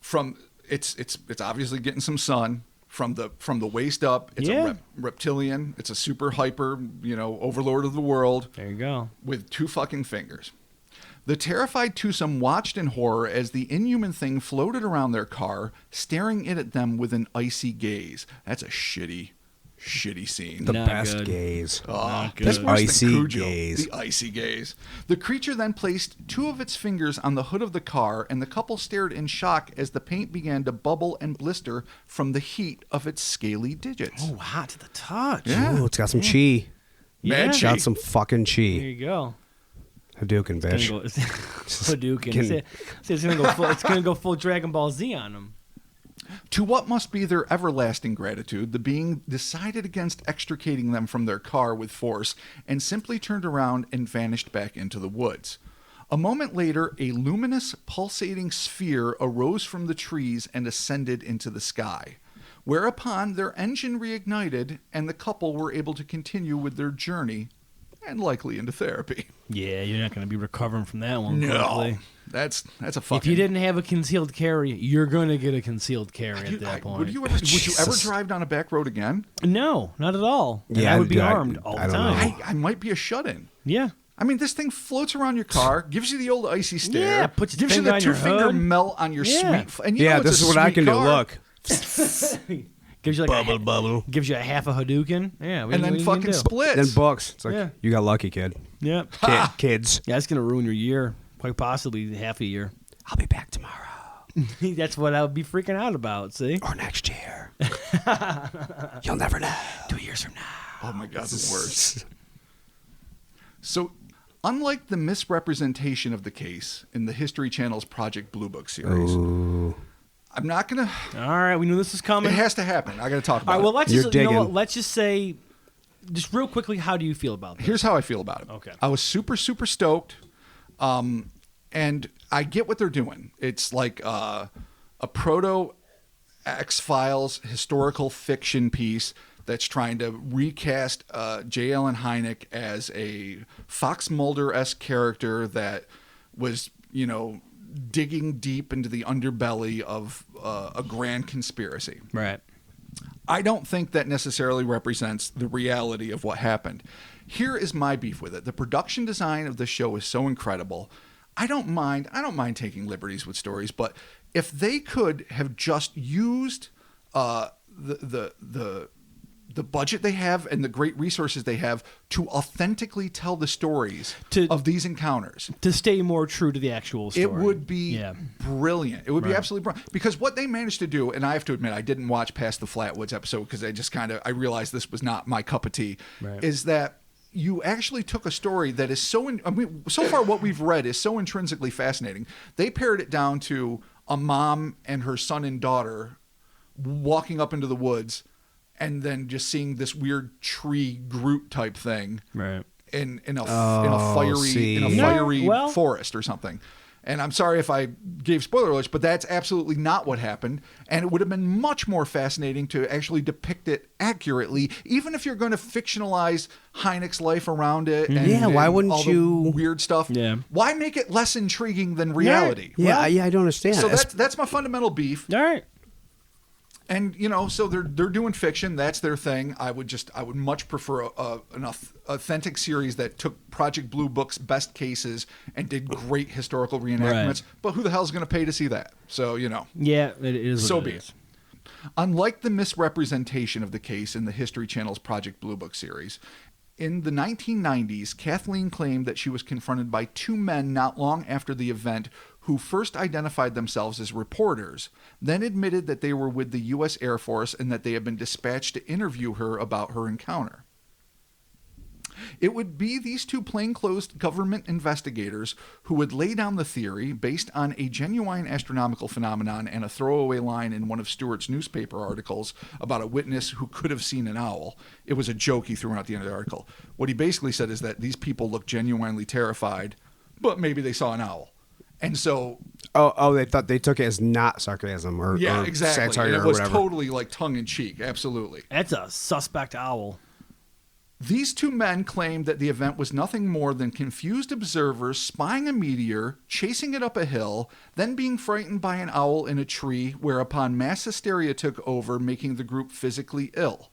from it's obviously getting some sun from the waist up. It's Yeah. a reptilian. It's a super hyper, overlord of the world There you go. with 2 fucking fingers. The terrified twosome watched in horror as the inhuman thing floated around their car, staring in at them with an icy gaze. That's a shitty scene. The Not best good. gaze. Not That's good. worse Icy than Cujo. gaze. The icy gaze. The creature then placed 2 of its fingers on the hood of the car, and the couple stared in shock as the paint began to bubble and blister from the heat of its scaly digits. Oh, hot to the touch. Yeah. Ooh, it's got some chi. Mad It's chi. got some fucking There chi. you go. Hadouken, bitch. Hadouken. It's gonna go full Dragon Ball Z on him. To what must be their everlasting gratitude, the being decided against extricating them from their car with force and simply turned around and vanished back into the woods. A moment later, a luminous, pulsating sphere arose from the trees and ascended into the sky, whereupon their engine reignited and the couple were able to continue with their journey and likely into therapy. Yeah, you're not gonna be recovering from that one. quickly. That's a fucking... If you didn't have a concealed carry, you're gonna get a concealed carry at that point. Would you ever drive down a back road again? No, not at all. And Yeah, I would be I- armed all I the don't time. know. I might be a shut-in. Yeah. I mean, this thing floats around your car, gives you the old icy stare, Yeah, puts your gives you finger the on your 2-finger hood. melt on your Yeah. sweet... And you know Yeah, it's this a is what I sweet can do. car. Look. Gives you like Bubble. gives you a half a Hadouken. Yeah. And then fucking splits. Then books. It's like, Yeah. you got lucky, kid. Yeah. Kids. Yeah, it's gonna ruin your year. Quite possibly half a year. I'll be back tomorrow. That's what I would be freaking out about. See. Or next year. You'll never know. 2 years from now. Oh my God, the worst. So, unlike the misrepresentation of the case in the History Channel's Project Blue Book series, Ooh. I'm not gonna. All right, we knew this was coming. It has to happen. I got to talk about All right, well, it. let's You're just, you know what, digging. let's just say, just real quickly, how do you feel about this? Here's how I feel about it. Okay. I was super stoked, and I get what they're doing. It's like a proto X-Files historical fiction piece that's trying to recast J. Allen Hynek as a Fox Mulder-esque character that was, digging deep into the underbelly of a grand conspiracy. Right. I don't think that necessarily represents the reality of what happened. Here is my beef with it. The production design of the show is so incredible. I don't mind taking liberties with stories, but if they could have just used the budget they have and the great resources they have to authentically tell the stories of these encounters, to stay more true to the actual story, it would be brilliant. It would be absolutely brilliant. Because what they managed to do, and I have to admit, I didn't watch past the Flatwoods episode because I realized this was not my cup of tea, is that you actually took a story that is so far what we've read is so intrinsically fascinating. They pared it down to a mom and her son and daughter walking up into the woods and then just seeing this weird tree Groot type thing in a fiery forest or something. And I'm sorry if I gave spoiler alerts, but that's absolutely not what happened. And it would have been much more fascinating to actually depict it accurately, even if you're going to fictionalize Hynek's life around it. And, why and wouldn't all you? the weird stuff. Yeah. Why make it less intriguing than reality? Yeah, I don't understand. So that's my fundamental beef. All right. And so they're doing fiction. That's their thing. I would much prefer an authentic series that took Project Blue Book's best cases and did great historical reenactments. Right. But who the hell is going to pay to see that? So Yeah, it is. So what be it. Unlike the misrepresentation of the case in the History Channel's Project Blue Book series, in the 1990s, Kathleen claimed that she was confronted by two men not long after the event who first identified themselves as reporters, then admitted that they were with the U.S. Air Force and that they had been dispatched to interview her about her encounter. It would be these two plainclothes government investigators who would lay down the theory based on a genuine astronomical phenomenon and a throwaway line in one of Stewart's newspaper articles about a witness who could have seen an owl. It was a joke he threw out at the end of the article. What he basically said is that these people looked genuinely terrified, but maybe they saw an owl. And so... they took it as not sarcasm or exactly. satire And it or was whatever. totally like tongue-in-cheek, absolutely. That's a suspect owl. These two men claimed that the event was nothing more than confused observers spying a meteor, chasing it up a hill, then being frightened by an owl in a tree, whereupon mass hysteria took over, making the group physically ill.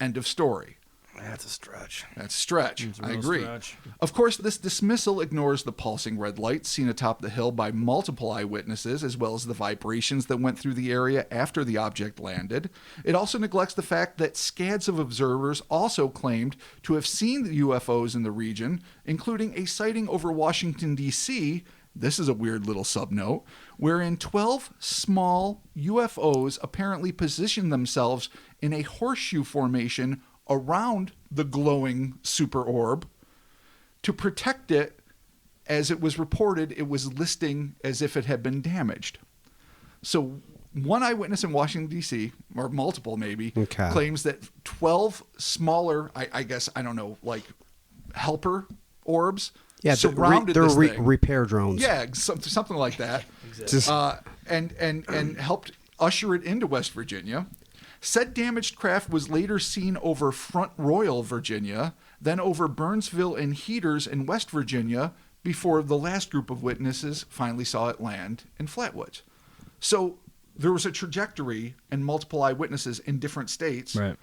End of story. That's a stretch. That's a stretch. It's a I real agree. stretch. Of course, this dismissal ignores the pulsing red lights seen atop the hill by multiple eyewitnesses, as well as the vibrations that went through the area after the object landed. It also neglects the fact that scads of observers also claimed to have seen the UFOs in the region, including a sighting over Washington, D.C. This is a weird little subnote, wherein 12 small UFOs apparently positioned themselves in a horseshoe formation around the glowing super orb to protect it. As it was reported, it was listing as if it had been damaged. So one eyewitness in Washington, D.C., or multiple maybe, claims that 12 smaller, I guess, I don't know, like helper orbs surrounded this thing. Repair drones. Yeah, something like that. And helped usher it into West Virginia. Said damaged craft was later seen over Front Royal, Virginia, then over Burnsville and Heaters in West Virginia, before the last group of witnesses finally saw it land in Flatwoods. So there was a trajectory and multiple eyewitnesses in different states. Right.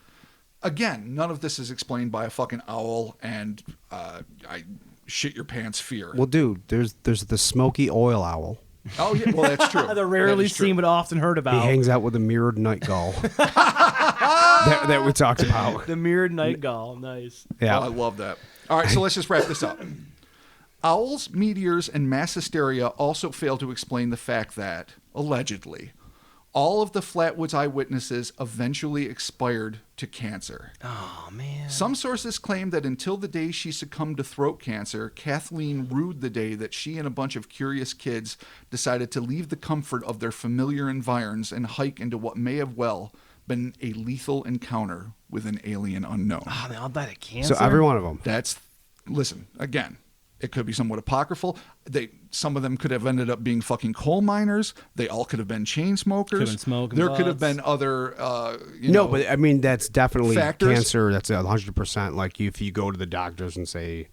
Again, none of this is explained by a fucking owl and I shit your pants fear. Well, dude, there's the smoky oil owl. Oh, yeah, well, that's true. They're rarely seen, but often heard about. He hangs out with a mirrored night gull that we talked about. The mirrored night gull. Nice. Yeah. Oh, I love that. All right, so let's just wrap this up. Owls, meteors, and mass hysteria also fail to explain the fact that, allegedly, All of the Flatwoods eyewitnesses eventually expired to cancer. Oh, man. Some sources claim that until the day she succumbed to throat cancer, Kathleen rued the day that she and a bunch of curious kids decided to leave the comfort of their familiar environs and hike into what may have well been a lethal encounter with an alien unknown. Oh, they all died of cancer? So every one of them. Listen, again, it could be somewhat apocryphal. Some of them could have ended up being fucking coal miners. They all could have been chain smokers. Could have been smoking there could have butts. been other, No, but I mean, that's definitely factors. cancer. That's 100%. Like if you go to the doctors and say,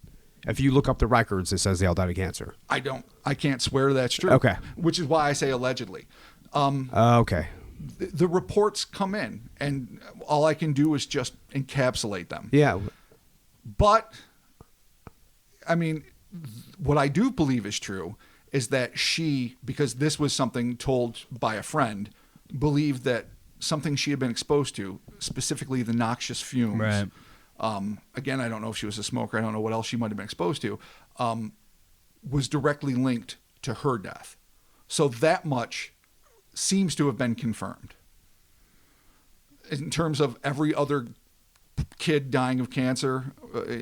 if you look up the records, it says they all died of cancer. I can't swear that's true. Okay. Which is why I say allegedly. Okay. The reports come in, and all I can do is just encapsulate them. Yeah. But, I mean, what I do believe is true is that she, because this was something told by a friend, believed that something she had been exposed to, specifically the noxious fumes. Right. Again, I don't know if she was a smoker. I don't know what else she might have been exposed to, was directly linked to her death. So that much seems to have been confirmed. In terms of every other kid dying of cancer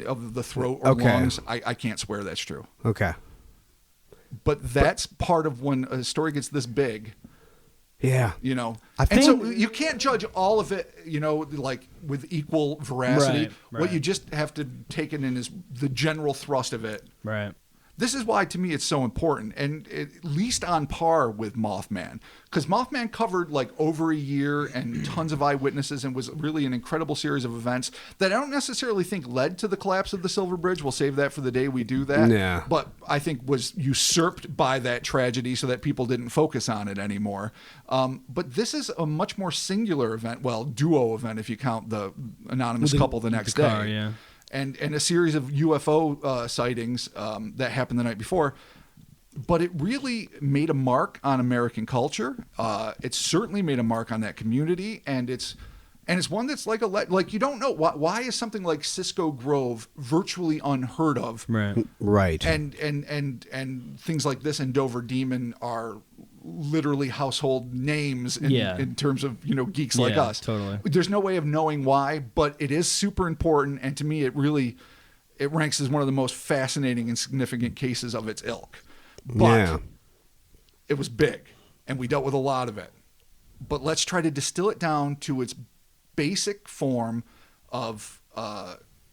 of the throat or lungs, I can't swear that's true. Okay. But that's part of when a story gets this big. Yeah. You know, I and so think- you can't judge all of it, you know, like with equal veracity. Right. What you just have to take it in is the general thrust of it. Right. This is why, to me, it's so important, and at least on par with Mothman, because Mothman covered like over a year and tons of eyewitnesses, and was really an incredible series of events that I don't necessarily think led to the collapse of the Silver Bridge. We'll save that for the day we do that. Yeah. But I think was usurped by that tragedy so that people didn't focus on it anymore. But this is a much more singular event, well, duo event if you count the anonymous couple the next day. car, yeah. And a series of UFO sightings that happened the night before. But it really made a mark on American culture. It certainly made a mark on that community, and it's one that's like you don't know why is something like Cisco Grove virtually unheard of, Right. Right. and things like this and Dover Demon are literally household names in terms of, you know, geeks like Yeah, us. totally. There's no way of knowing why, but it is super important, and to me it ranks as one of the most fascinating and significant cases of its ilk. But it was big, and we dealt with a lot of it. But let's try to distill it down to its basic form of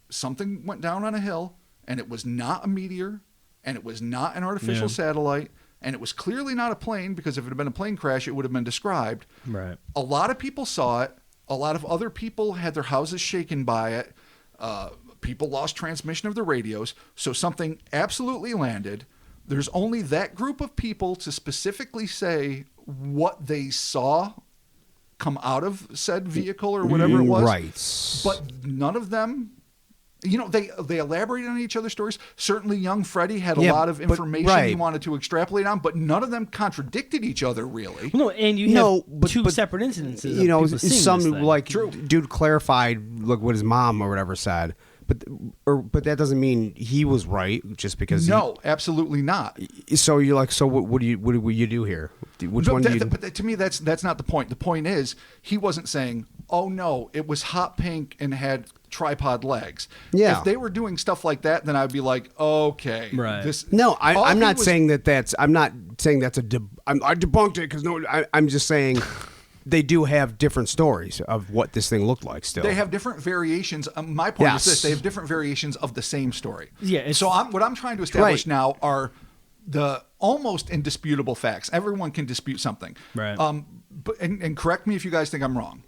something went down on a hill, and it was not a meteor, and it was not an artificial satellite, and it was clearly not a plane, because if it had been a plane crash, it would have been described. Right. A lot of people saw it. A lot of other people had their houses shaken by it. People lost transmission of their radios. So something absolutely landed. There's only that group of people to specifically say what they saw come out of said vehicle or whatever it was. Right. But none of them, you know, they elaborated on each other's stories. Certainly young Freddie had a lot of information he wanted to extrapolate on, but none of them contradicted each other, really. No, and you have two separate incidences. You know, of people seeing some this thing. like dude clarified like what his mom or whatever said, but that doesn't mean he was right just because. No, absolutely not. So you're like, so what do you do here? Which one do you? But to me, that's not the point. The point is, he wasn't saying, "Oh no, it was hot pink and had tripod legs." Yeah. If they were doing stuff like that, then I'd be like, "Okay, Right." No, I'm not saying that's. I'm not saying that's I debunked it because I'm just saying they do have different stories of what this thing looked like. Still, they have different variations. My point is this: they have different variations of the same story. Yeah. So what I'm trying to establish now are the almost indisputable facts. Everyone can dispute something. Right. But and correct me if you guys think I'm wrong.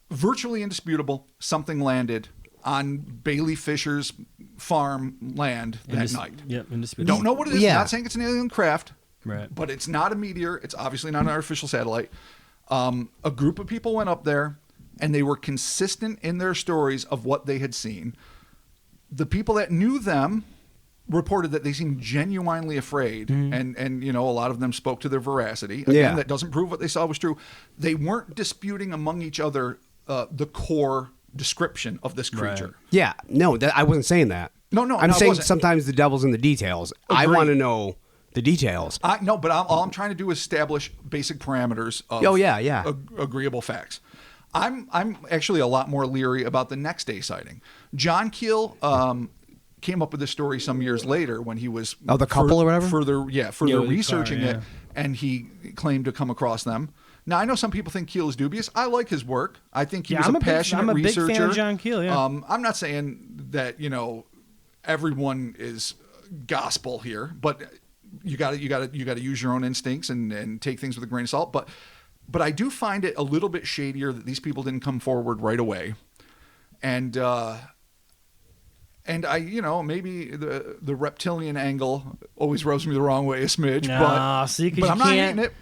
Virtually indisputable. Something landed on Bailey Fisher's farm land that night. Yep. Indisputable. Don't know what it is. Yeah. Not saying it's an alien craft. Right. But it's not a meteor. It's obviously not an artificial satellite. A group of people went up there, and they were consistent in their stories of what they had seen. The people that knew them reported that they seemed genuinely afraid, and you know, a lot of them spoke to their veracity. Again, that doesn't prove what they saw was true. They weren't disputing among each other the core description of this creature. Right. Yeah, no, I wasn't saying that. No, I'm I saying wasn't. sometimes the devil's in the details. I Agreed. want to know the details. No, but all I'm trying to do is establish basic parameters of agreeable facts. I'm actually a lot more leery about the next day sighting. John Keel came up with this story some years later when he was the couple or whatever further researching it, and he claimed to come across them. Now I know some people think Keel is dubious. I like his work. I think he was a passionate researcher. I'm a big fan of John Keel. Yeah. I'm not saying that everyone is gospel here, but you got to use your own instincts and take things with a grain of salt. But I do find it a little bit shadier that these people didn't come forward right away, and I maybe the reptilian angle always rubs me the wrong way a smidge. But I'm not hating it.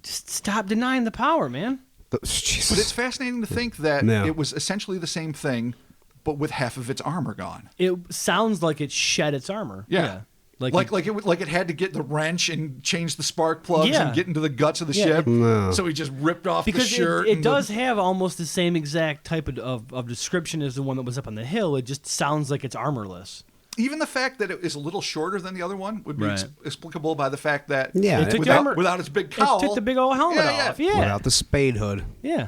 Just stop denying the power, man. Jesus. But it's fascinating to think that it was essentially the same thing, but with half of its armor gone. It sounds like it shed its armor. Yeah. Like it had to get the wrench and change the spark plugs and get into the guts of the ship. No. So he just ripped off because the shirt. It does have almost the same exact type of description as the one that was up on the hill. It just sounds like it's armorless. Even the fact that it is a little shorter than the other one would be explicable by the fact that without its big cowl. It took the big old helmet off. Yeah. Without the spade hood. Yeah.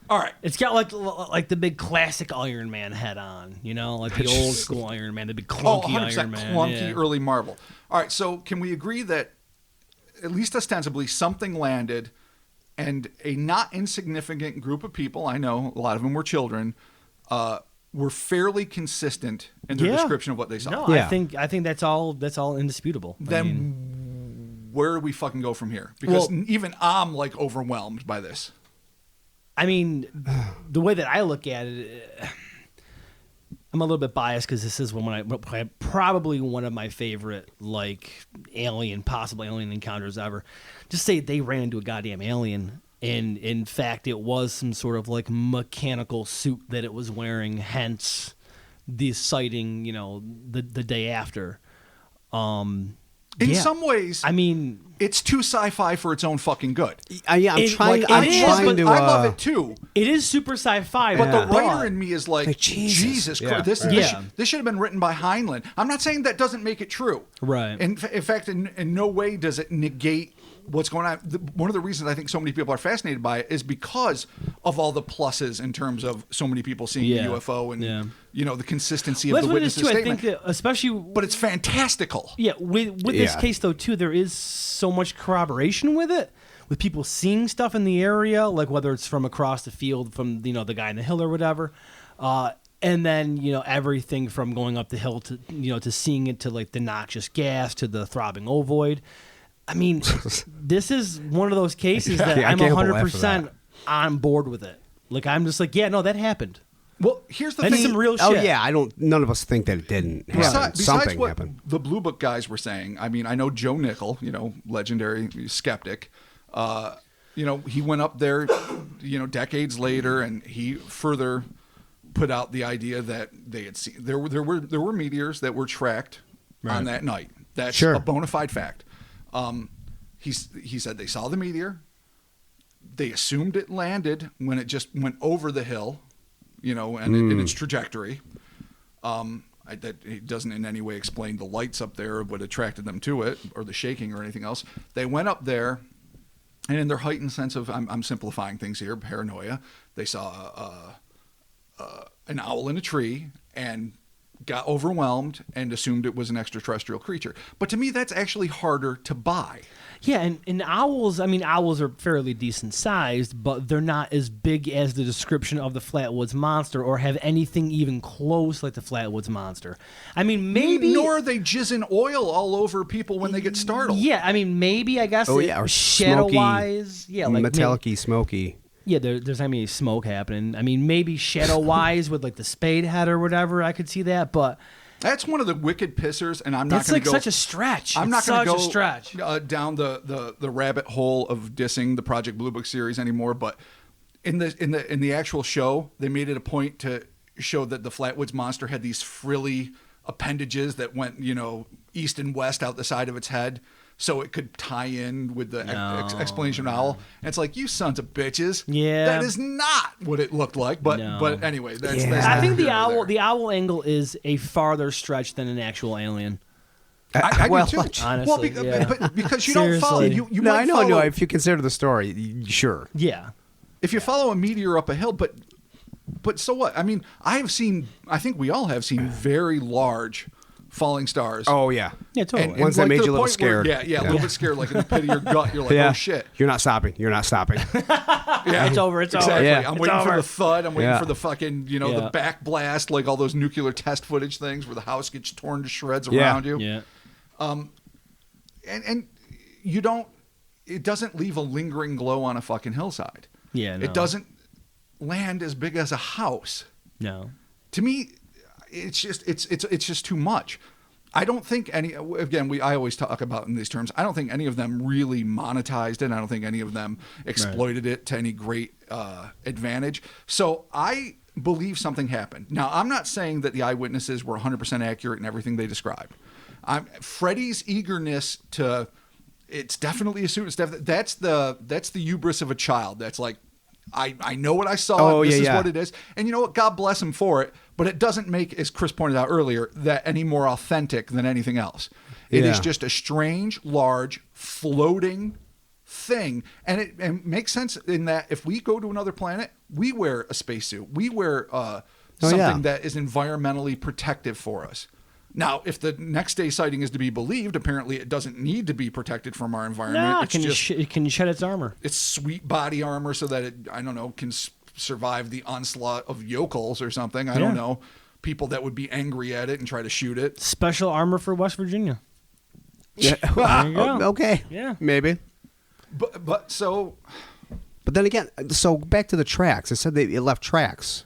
All right. It's got like the big classic Iron Man head on, like the old school Iron Man, the big clunky Iron Man. Clunky early Marvel. All right, so can we agree that at least ostensibly something landed and a not insignificant group of people, I know a lot of them were children, were fairly consistent in their description of what they saw? No, I think that's all indisputable. Then where do we fucking go from here? Because even I'm like overwhelmed by this. I mean, the way that I look at it, I'm a little bit biased because this is probably one of my favorite possible alien encounters ever. Just say they ran into a goddamn alien, and in fact, it was some sort of mechanical suit that it was wearing. Hence, the sighting, the day after. In some ways, I mean, it's too sci-fi for its own fucking good. I'm trying to. I love it too. It is super sci-fi, but the writer in me is like Jesus Christ. Yeah. This should have been written by Heinlein. I'm not saying that doesn't make it true. Right. In fact, in no way does it negate what's going on. One of the reasons I think so many people are fascinated by it is because of all the pluses in terms of so many people seeing the UFO and the consistency of the witness statement. I think that especially, but it's fantastical. Yeah, with this case though too, there is so much corroboration with it, with people seeing stuff in the area, like whether it's from across the field from the guy in the hill or whatever, and then everything from going up the hill to to seeing it to the noxious gas to the throbbing ovoid. I mean, this is one of those cases that I'm 100% on board with it. I'm just that happened. Well, here's the thing. That's some real shit. Oh, yeah, none of us think that it didn't happen. Besides what happened. The Blue Book guys were saying, I mean, I know Joe Nickel, legendary skeptic, he went up there, decades later, and he further put out the idea that they had seen, there were meteors that were tracked on that night. That's a bona fide fact. He said they saw the meteor. They assumed it landed when it just went over the hill, and in its trajectory. That it doesn't in any way explain the lights up there or what attracted them to it or the shaking or anything else. They went up there, and in their heightened sense of, I'm simplifying things here, paranoia, they saw an owl in a tree and got overwhelmed and assumed it was an extraterrestrial creature. But to me, that's actually harder to buy. Yeah, and owls, owls are fairly decent sized, but they're not as big as the description of the Flatwoods Monster or have anything even close like the Flatwoods Monster. Maybe... Nor are they jizzing oil all over people when they get startled. Yeah, maybe, I guess. Or shadow-wise. Yeah, metallic-y, smoky. Yeah, there's any smoke happening. Maybe shadow-wise with the spade head or whatever, I could see that, but... That's one of the wicked pissers, and I'm not going to go... That's such a stretch. I'm not going to go stretch. Down the rabbit hole of dissing the Project Blue Book series anymore, but in the actual show, they made it a point to show that the Flatwoods Monster had these frilly appendages that went, east and west out the side of its head, so it could tie in with the explanation of owl. And it's like, you sons of bitches. Yeah. That is not what it looked like. But anyway, that's I think the owl angle is a farther stretch than an actual alien. I well, do too. honestly, Well, yeah. but because you don't follow. Seriously. You No, might I know. follow, No, if you consider the story, sure. Yeah. If you follow a meteor up a hill, but so what? I mean, I think we all have seen very large falling stars. Oh yeah. Yeah, totally. Ones that like, made to you the a little point where- scared. yeah, a little bit scared, like in the pit of your gut. You're like, Yeah. oh shit. You're not stopping. You're not stopping. Yeah, It's over. It's exactly. over. Yeah. I'm It's waiting over. for the thud. I'm waiting Yeah. for the fucking, Yeah. the back blast, like all those nuclear test footage things where the house gets torn to shreds Yeah. around you. Yeah. And you don't. It doesn't leave a lingering glow on a fucking hillside. Yeah. No. It doesn't land as big as a house. No. To me, it's just too much. I don't think any. Again, I always talk about in these terms. I don't think any of them really monetized it. I don't think any of them exploited it to any great advantage. So I believe something happened. Now, I'm not saying that the eyewitnesses were 100% accurate in everything they described. Freddie's eagerness to. It's definitely a suit. That's the hubris of a child. That's like, I know what I saw. Oh, This yeah, is yeah. what it is. And you know what? God bless him for it. But it doesn't make, as Chris pointed out earlier, that any more authentic than anything else. It is Yeah. just a strange, large, floating thing. And it makes sense in that if we go to another planet, we wear a spacesuit. We wear something yeah. that is environmentally protective for us. Now, if the next day sighting is to be believed, apparently it doesn't need to be protected from our environment. No, It's just it can shed its armor. it's sweet body armor so that it, I don't know, can survive the onslaught of yokels or something. I don't know. People that would be angry at it and try to shoot it. Special armor for West Virginia. Yeah. There you go. Okay. Yeah. Maybe. But so But then again, so back to the tracks. It said it left tracks.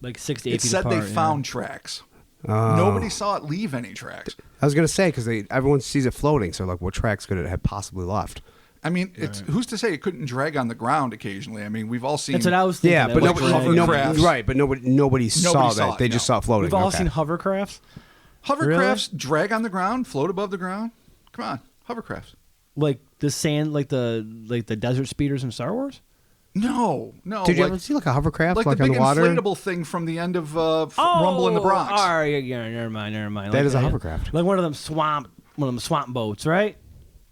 Like 6 to 8 it feet said apart. they yeah. found tracks. Oh. Nobody saw it leave any tracks. I was gonna say because everyone sees it floating, so like, what tracks could it have possibly left? I mean, it's who's to say it couldn't drag on the ground occasionally? I mean, we've all seen. That's what I was thinking. Yeah, that but was nobody, dragging. hovercrafts. right, but nobody saw saw that. it, They no. just saw it floating. We've all Okay. seen hovercrafts. Hovercrafts drag on the ground, float above the ground. Come on, hovercrafts. Like the sand, like the desert speeders in Star Wars. No. Did you like, ever see like a hovercraft like like the on big the water? inflatable thing from the end of Rumble in the Bronx? All right, yeah, never mind. That Like is a hovercraft. Like one of them swamp boats, right?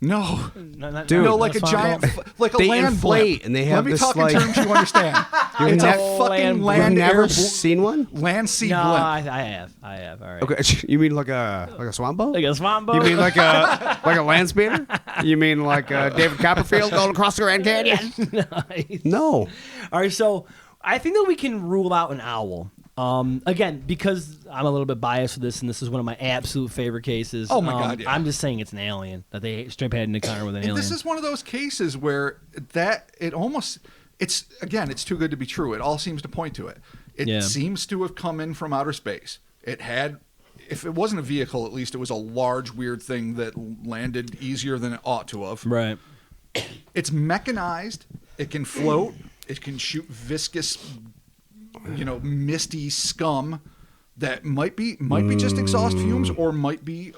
No. Dude. No, not like a swamp giant, boat. like a They land inflate, blimp. and they have Let me this, talk like- in terms you understand. It's never- a fucking You've land You've never air seen one? land sea No, blimp. I have. All right. Okay, you mean like a swamp boat? Like a swamp boat. You mean like a land speeder? You mean like David Copperfield going across the Grand Canyon? Nice. No. All right, so I think that we can rule out an owl. Again, because I'm a little bit biased for this, and this is one of my absolute favorite cases. Oh, my God, yeah. I'm just saying it's an alien, that they straight had an encounter with an And alien. this is one of those cases where it's too good to be true. It all seems to point to it. It seems to have come in from outer space. It had, if it wasn't a vehicle, at least it was a large, weird thing that landed easier than it ought to have. Right. It's mechanized. It can float. It can shoot viscous, misty scum that might be just exhaust fumes, or might be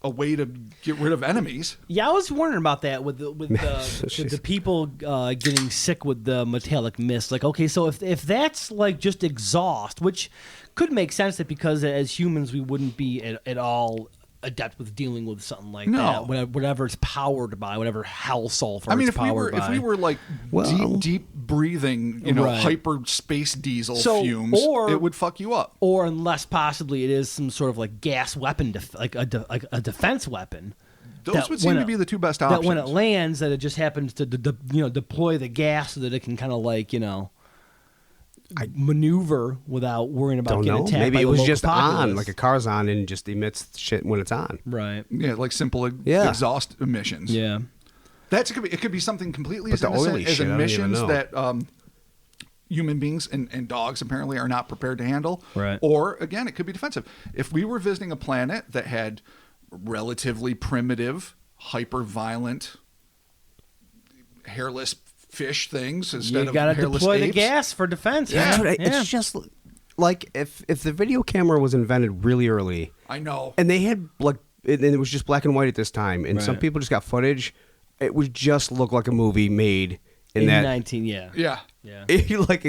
a way to get rid of enemies. Yeah, I was wondering about that with the people getting sick with the metallic mist. Like, okay, so if that's like just exhaust, which could make sense, that because as humans we wouldn't be at all adept with dealing with something like No. that. Whatever it's powered by, whatever hell sulfur I mean, it's powered by. if we were like deep breathing, Right. hyper space diesel So, fumes, or- it would fuck you up. or unless possibly it is some sort of like gas weapon, like a defense weapon. Those that would when seem to be the two best That options. when it lands, that it just happens to deploy the gas so that it can kind of like maneuver without worrying about Don't getting know. attacked. Maybe by it the was local just on, populace. like a car's on, and just emits shit when it's on. Right. Yeah, like simple Yeah. exhaust emissions. Yeah. It could be something completely But as the innocent oily as shit, I don't even emissions know. that human beings and dogs apparently are not prepared to handle. Right. Or again, it could be defensive. If we were visiting a planet that had relatively primitive, hyper violent, hairless fish things instead You of got to hairless deploy the apes. gas for defense. Yeah. man. Dude, it's just like if the video camera was invented really early, I know. and they had like, and it was just black and white at this time, and some Right. people just got footage, it would just look like a movie made In that 19, yeah. Yeah. Yeah. like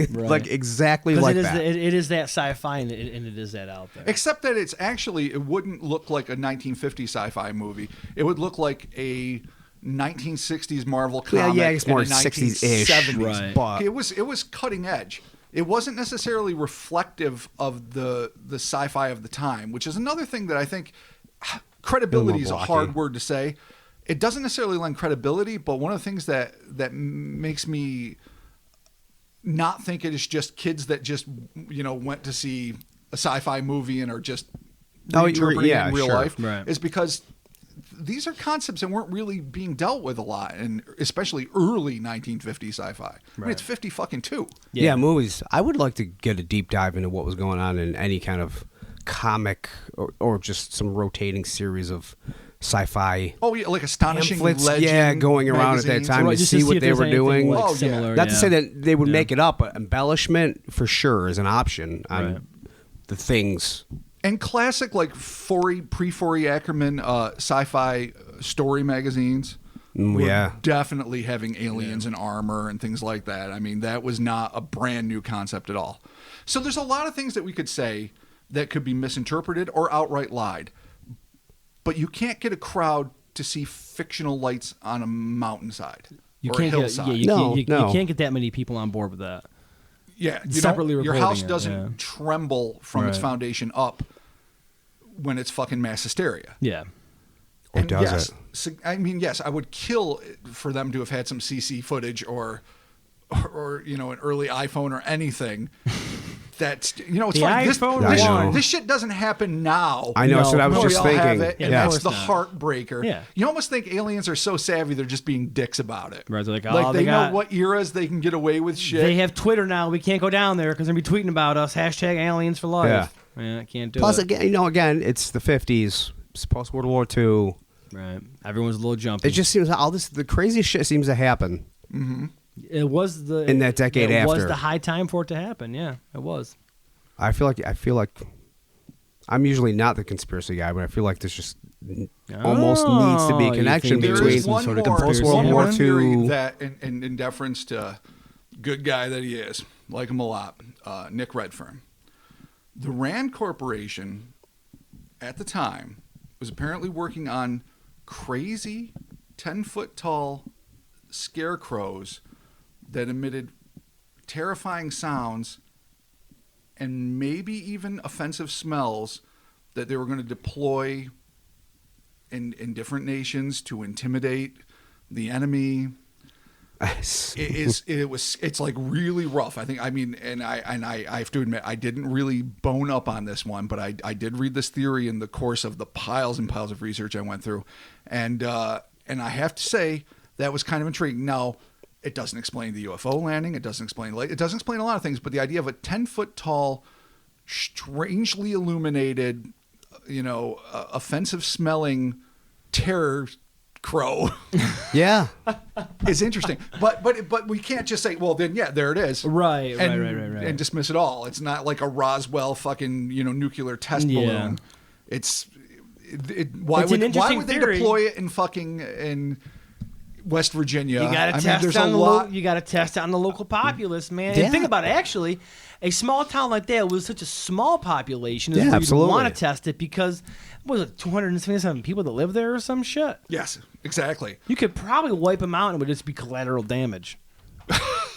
exactly like that. It is that sci-fi and it is that out there. Except that it wouldn't look like a 1950 sci-fi movie. It would look like a 1960s Marvel comic. Yeah, it's more and a 60s-ish. 1970s. Right. But It was cutting edge. It wasn't necessarily reflective of the sci-fi of the time, which is another thing that I think credibility is a hard word to say. It doesn't necessarily lend credibility, but one of the things that makes me not think it is just kids that just went to see a sci-fi movie and are just reinterpreting it in real life is because these are concepts that weren't really being dealt with a lot, and especially early 1950 sci-fi. I mean, it's 50 fucking 2. yeah, movies. I would like to get a deep dive into what was going on in any kind of comic or just some rotating series of sci-fi. Oh yeah, like Astonishing pamphlets, Legend. going around at that magazines. time to just see what if they there's were anything, doing. like, Oh, yeah. similar, Not to say that they would make it up, but embellishment for sure is an option on the things. And classic like pre-Forey Ackerman sci-fi story magazines. Were definitely having aliens in armor and things like that. I mean, that was not a brand new concept at all. So there's a lot of things that we could say that could be misinterpreted or outright lied. But you can't get a crowd to see fictional lights on a mountainside or a hillside. You can't get that many people on board with that. Yeah, separately your recording house it, doesn't tremble from its foundation up when it's fucking mass hysteria. Yeah. Or And does yes, it? I mean, yes, I would kill for them to have had some CC footage or an early iPhone or anything. That's it's The funny. iPhone This shit doesn't happen now. I know. No, so I was We just all have thinking. it, and Yeah. that's the not. heartbreaker. Yeah. You almost think aliens are so savvy they're just being dicks about it. Right, they're like, like oh, they they know got- what eras they can get away with shit. They have Twitter now. We can't go down there because they're going to be tweeting about us. Hashtag aliens for life. Yeah, can't do Plus, it. again, it's the 50s. It's post World War II. Right. Everyone's a little jumpy. It just seems the craziest shit seems to happen. It was in that decade it after. was the high time for it to happen. Yeah, it was. I feel like I'm usually not the conspiracy guy, but I feel like there's just almost needs to be a you connection think there There between is one sort of more, conspiracy World War one theory II. that, in deference to good guy that he is, like him a lot, Nick Redfern. The Rand Corporation at the time was apparently working on crazy 10-foot tall scarecrows that emitted terrifying sounds and maybe even offensive smells that they were going to deploy in different nations to intimidate the enemy. It's like really rough. I have to admit I didn't really bone up on this one, but I did read this theory in the course of the piles and piles of research I went through, and I have to say that was kind of intriguing. Now, it doesn't explain the UFO landing. It doesn't explain a lot of things, but the idea of a 10-foot tall, strangely illuminated, offensive smelling terror crow. Yeah. Is interesting, but we can't just say, well, then there it is, Right. and dismiss it all. It's not like a Roswell fucking nuclear test balloon. Why would they theory. deploy it in West Virginia? You got to test it on the local populace, man. Yeah. And think about it. Actually, a small town like that with such a small population is Yeah, where absolutely. you want to test it because what was it 277 people that live there or some shit? Yes, exactly. You could probably wipe them out and it would just be collateral damage.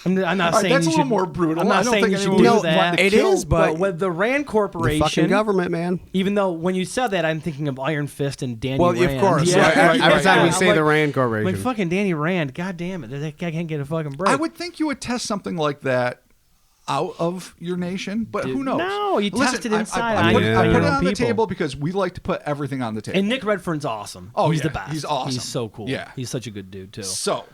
I'm not All right, saying that's you a should, little more brutal. I'm I not don't saying think you should anyone do would that. want to It kill, is, but with the Rand the Corporation, fucking government, man. even though when you said that, I'm thinking of Iron Fist and Danny Well, Rand. of course. Yeah. Every time we I'm say like- the Rand Corporation. Like fucking Danny Rand, god damn it, that guy can't get a fucking break. I would think you would test something like that out of your nation, but who knows? No, you Listen, test it inside. I put it your on own the people. table because we like to put everything on the table. And Nick Redfern's awesome. Oh, he's yeah, the best. he's awesome. He's so cool. Yeah. He's such a good dude too. So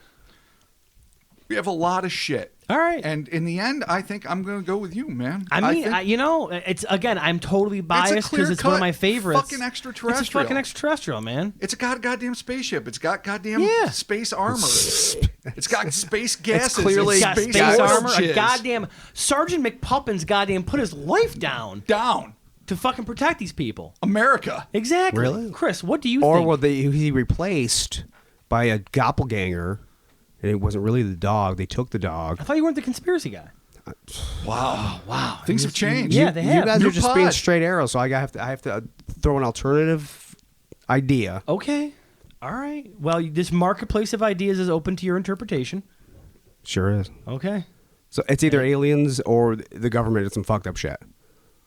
we have a lot of shit. All right. And in the end, I think I'm going to go with you, man. I mean, think it's again, I'm totally biased because it's one of my favorites. Fucking extraterrestrial. It's a fucking extraterrestrial, man. It's a goddamn spaceship. It's got goddamn Yeah. space armor. It's got space gases. clearly It's got space space oil armor. A jizz. goddamn Sergeant McPuppins goddamn put his life down down. to fucking protect these people. America. Exactly. Really? Chris, what do you Or think? will he replaced by a doppelganger and it wasn't really the dog. They took the dog. I thought you weren't the conspiracy guy. Wow. Things have changed. Yeah, they have. You guys New are just being pod. straight arrows, so I have to throw an alternative idea. Okay. All right. Well, this marketplace of ideas is open to your interpretation. Sure is. Okay. So it's either aliens or the government did some fucked up shit.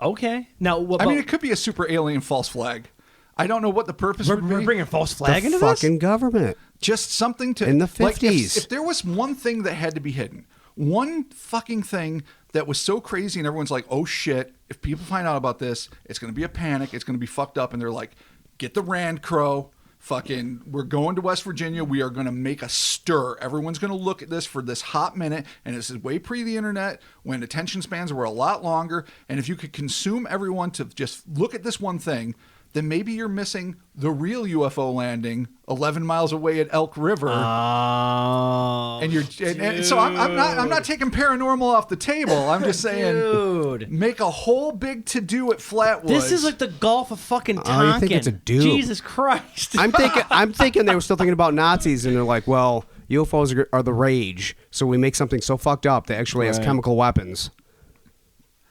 Okay. Now, what I mean, it could be a super alien false flag. I don't know what the purpose would we're be. bringing false flag The into fucking this? government. Just something to In the like, 50s. if there was one thing that had to be hidden, one fucking thing that was so crazy, and everyone's like, "Oh shit!" If people find out about this, it's going to be a panic. It's going to be fucked up, and they're like, "Get the Rand Crow." Fucking, we're going to West Virginia. We are going to make a stir. Everyone's going to look at this for this hot minute. And this is way pre the internet when attention spans were a lot longer. And if you could consume everyone to just look at this one thing, then maybe you're missing the real UFO landing 11 miles away at Elk River. Oh, And so I'm not taking paranormal off the table. I'm just saying, dude. make a whole big to do at Flatwoods. This is like the Gulf of fucking Tonkin. Oh, you think it's a dude? Jesus Christ. I'm thinking they were still thinking about Nazis, and they're like, well, UFOs are the rage, so we make something so fucked up that actually has Right. chemical weapons.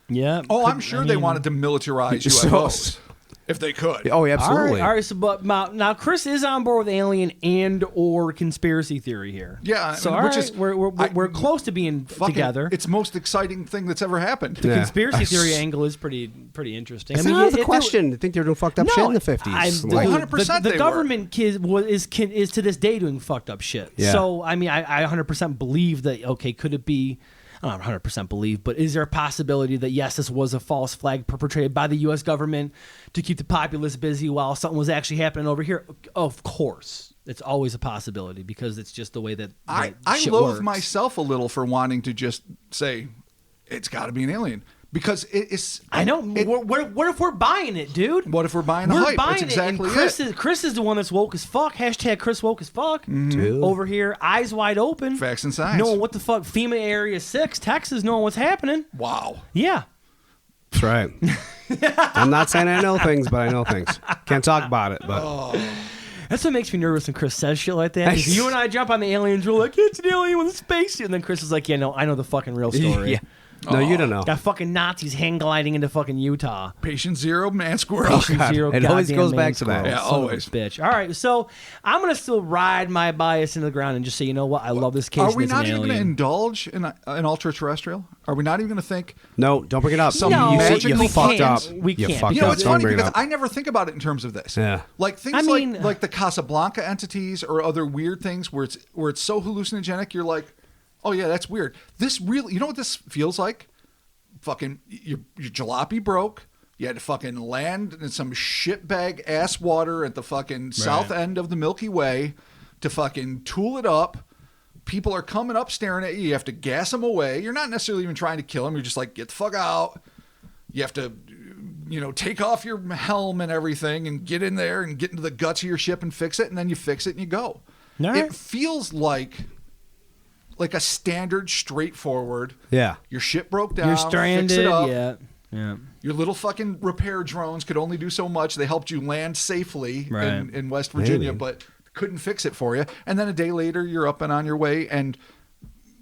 Yeah. I'm sure they wanted to militarize So- UFOs if they could. Oh, yeah, absolutely. All right. So, but now Chris is on board with alien and or conspiracy theory here. Yeah, So, which all right, is- we're close to being Fucking- together. It's most exciting thing that's ever happened. The Yeah. conspircy theory angle is pretty interesting. It's not the question. I think they were doing fucked up shit in the 50s. dude, Like, 100% the they government is to this day doing fucked up shit. Yeah. So I mean, I 100% believe that. Okay, could it be? I don't 100% believe, but is there a possibility that yes, this was a false flag perpetrated by the U.S. government to keep the populace busy while something was actually happening over here? Of course, it's always a possibility because it's just the way that I shit loathe works. myself a little for wanting to just say it's got to be an alien because it's. I know. What if we're buying it, dude? What if we're buying the We're hype? buying That's exactly it. And it. Chris is the one that's woke as fuck. Hashtag Chris woke as fuck. Dude. Over here, eyes wide open. Facts and science. Knowing what the fuck FEMA Area 6, Texas, knowing what's happening. Wow. Yeah. That's right. I'm not saying I know things, but I know things. Can't talk about it, but That's what makes me nervous when Chris says shit like that. 'Cause you and I jump on the aliens, we're like, it's an alien with a spacesuit. And then Chris is like, yeah, no, I know the fucking real story. yeah. No, you don't know. Got fucking Nazis hang gliding into fucking Utah. Patient zero, man squirrel. Patient zero, It always goddamn goes man back to that. squirrel. Yeah, Son of a always. bitch. All right, so I'm gonna still ride my bias into the ground and just say, you know what? I love this case. Are and we it's an not even going to alien. indulge in an ultra-terrestrial? Are we not even going to think? No, don't bring it up. Some No, you magically fucked up. can't. We You can't, fucked You know, up. it's Don't funny bring it because up. I never think about it in terms of this. Yeah. Like things I mean- like the Casablanca entities or other weird things where it's so hallucinogenic. You're like, oh yeah, that's weird. This really, you know what this feels like? Fucking your jalopy broke. You had to fucking land in some shitbag ass water at the fucking south end of the Milky Way to fucking tool it up. People are coming up staring at you. You have to gas them away. You're not necessarily even trying to kill them. You're just like, get the fuck out. You have to, take off your helm and everything and get in there and get into the guts of your ship and fix it. And then you fix it and you go. All right. It feels like a standard, straightforward. Yeah. Your ship broke down. You're Fix stranded. it up. Yeah. Your little fucking repair drones could only do so much. They helped you land safely Right. in West Virginia, Maybe. but couldn't fix it for you. And then a day later, you're up and on your way, and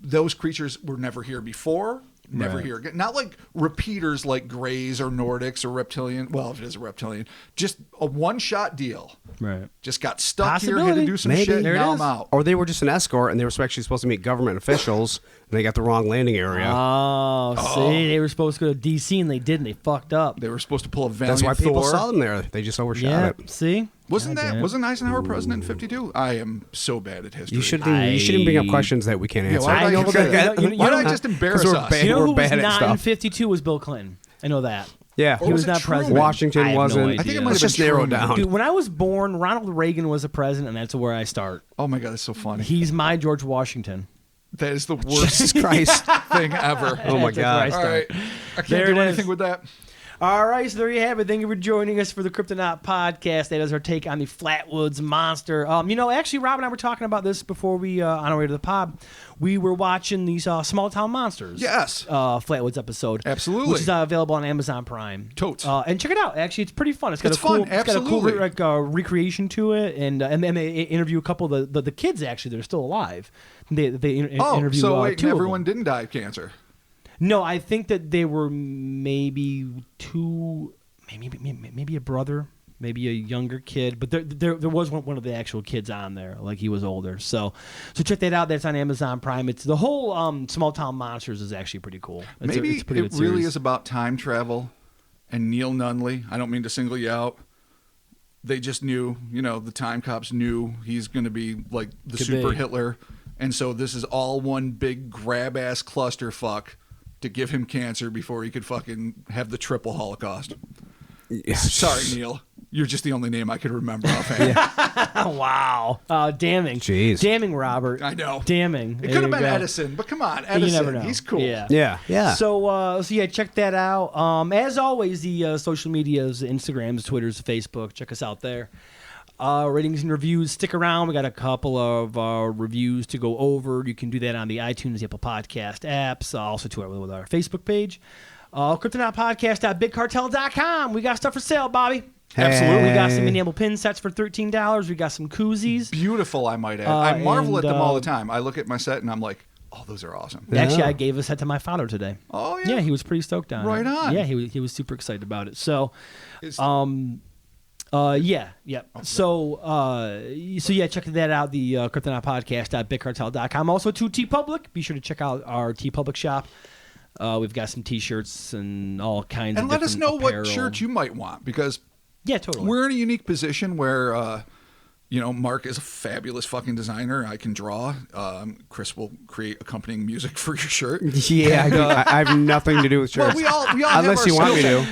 those creatures were never here before, never Right. here again. Not like repeaters like Greys or Nordics or Reptilian. Well, if it is a Reptilian, just a one-shot deal. Right. Just got stuck here, had Possibility. to do some Maybe. shit, There it now is. I'm out. Or they were just an escort, and they were actually supposed to meet government officials, and they got the wrong landing area. Oh, see, they were supposed to go to DC and they didn't. They fucked up. They were supposed to pull a That's Valiant why people Thor. saw them there. They just overshot Yeah. it. See. Wasn't God damn it. wasn't Eisenhower president in 52? I am so bad at history. You shouldn't bring up questions that we can't Yeah, answer. why I did know I, because- why did I know- just embarrass 'cause we're us? bad. You know We're who was bad at not in stuff. 52 was Bill Clinton. I know that. Yeah. Or He was was it not Truman? president. Washington I have wasn't. No I idea. think it might Let's have just been narrow it Truman. down. Dude, when I was born, Ronald Reagan was the president, and that's where I start. Oh my god, that's so funny. He's my George Washington. That is the worst Jesus Christ. thing ever. Oh my That's where I God. All start. right, I There can't do it anything is. with that. All right, so there you have it. Thank you for joining us for the Cryptonaut podcast. That is our take on the Flatwoods Monster. Actually, Rob and I were talking about this before we on our way to the pod. We were watching these Small Town Monsters. Yes. Flatwoods episode. Absolutely. Which is available on Amazon Prime. Totes. And check it out. Actually, it's pretty fun. It's got Fun. It's got a cool Absolutely. recreation to it, and they interview a couple of the kids actually that are still alive. They interview so wait, two of everyone them. didn't die of cancer. No, I think that they were maybe two, maybe a brother, maybe a younger kid, but there was one of the actual kids on there, like he was older. So check that out. That's on Amazon Prime. It's the whole Small Town Monsters is actually pretty cool. It's a pretty good it really series. is about time travel, and Neil Nunley. I don't mean to single you out. They just knew, the time cops knew he's going to be like the Could super be. Hitler, and so this is all one big grab ass clusterfuck to give him cancer before he could fucking have the triple Holocaust. Sorry, Neil. You're just the only name I could remember offhand. Wow. Damning. Jeez. Damning, Robert. I know. Damning. It could have been Edison, but come on, Edison. You never know. He's cool. Yeah. So yeah, check that out. As always, the social medias, Instagrams, Twitters, Facebook. Check us out there. Ratings and reviews. Stick around. We got a couple of reviews to go over. You can do that on the iTunes, the Apple Podcast apps. Also with our Facebook page. CryptonautPodcast.BigCartel.com. We got stuff for sale, Bobby. Absolutely. We got some enamel pin sets for $13. We got some koozies. Beautiful, I might add. I marvel at them all the and, time. I look at my set and I'm like, oh, those are awesome. Actually, I gave a set to my father today. Oh, yeah? Yeah, he was pretty stoked on it. Right on. Yeah, he was super excited about it. So, Is- yeah. So yeah, check that out. The CryptonautPodcast.BigCartel.com. Also to TeePublic. Be sure to check out our TeePublic shop. We've got some T-shirts and all kinds of And let us know apparel. what shirt you might want, because Yeah, totally. we're in a unique position where, Mark is a fabulous fucking designer. I can draw. Chris will create accompanying music for your shirt. Yeah, I have nothing to do with shirts. Well, we all Unless have you our want me skill to.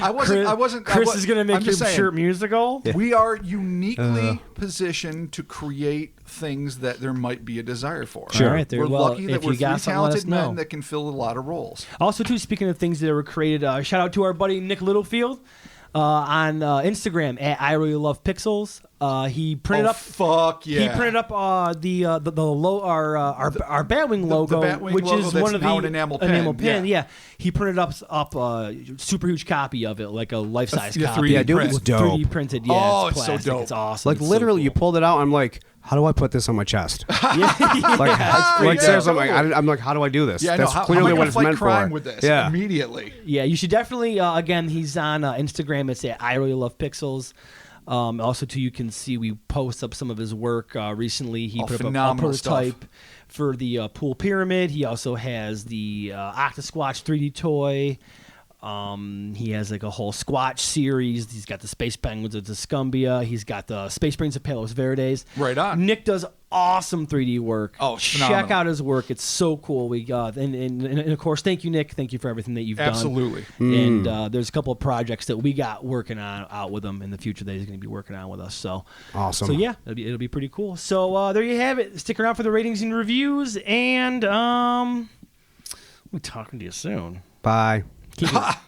set. Chris is gonna make I'm your just saying, shirt musical. Yeah. We are uniquely positioned to create things that there might be a desire for. Sure. All right, there. We're Well, lucky that if we're you got three something, let us talented know. men that can fill a lot of roles. Also, too, speaking of things that were created, shout out to our buddy Nick Littlefield on Instagram at I Really Love Pixels. He printed up. Fuck yeah! He printed up our Batwing logo, Batwing which logo is that's one of now the an enamel pin, Yeah, he printed up a super huge copy of it, like a life size Yeah, copy. 3D Yeah, dude, print. it's dope. 3D printed. Yeah, Oh, it's it's so plastic. dope. It's awesome. Like It's so literally, you cool. pulled it out. I'm like, how do I put this on my chest? Yeah, Like seriously, dope. I'm like, how do I do this? Yeah, I know. That's How clearly am I what gonna it's fight meant crime for. with this Yeah. immediately? Yeah, you should definitely. Again, he's on Instagram. It's at I Really Love Pixels. Also, too, you can see we post up some of his work. Recently, he put up a phenomenal prototype stuff. for the pool pyramid. He also has the Octosquatch 3D toy. He has like a whole Squatch series. He's got the Space Penguins of Discumbia. He's got the Space Brains of Palos Verdes. Right on. Nick does awesome 3D work. Oh, it's check phenomenal. out his work. It's so cool. We got and of course, thank you, Nick. Thank you for everything that you've Absolutely. done. And there's a couple of projects that we got working on out with him in the future that he's going to be working on with us. So Awesome. So yeah, it'll be pretty cool. So there you have it. Stick around for the ratings and reviews, and we'll be talking to you soon. Bye.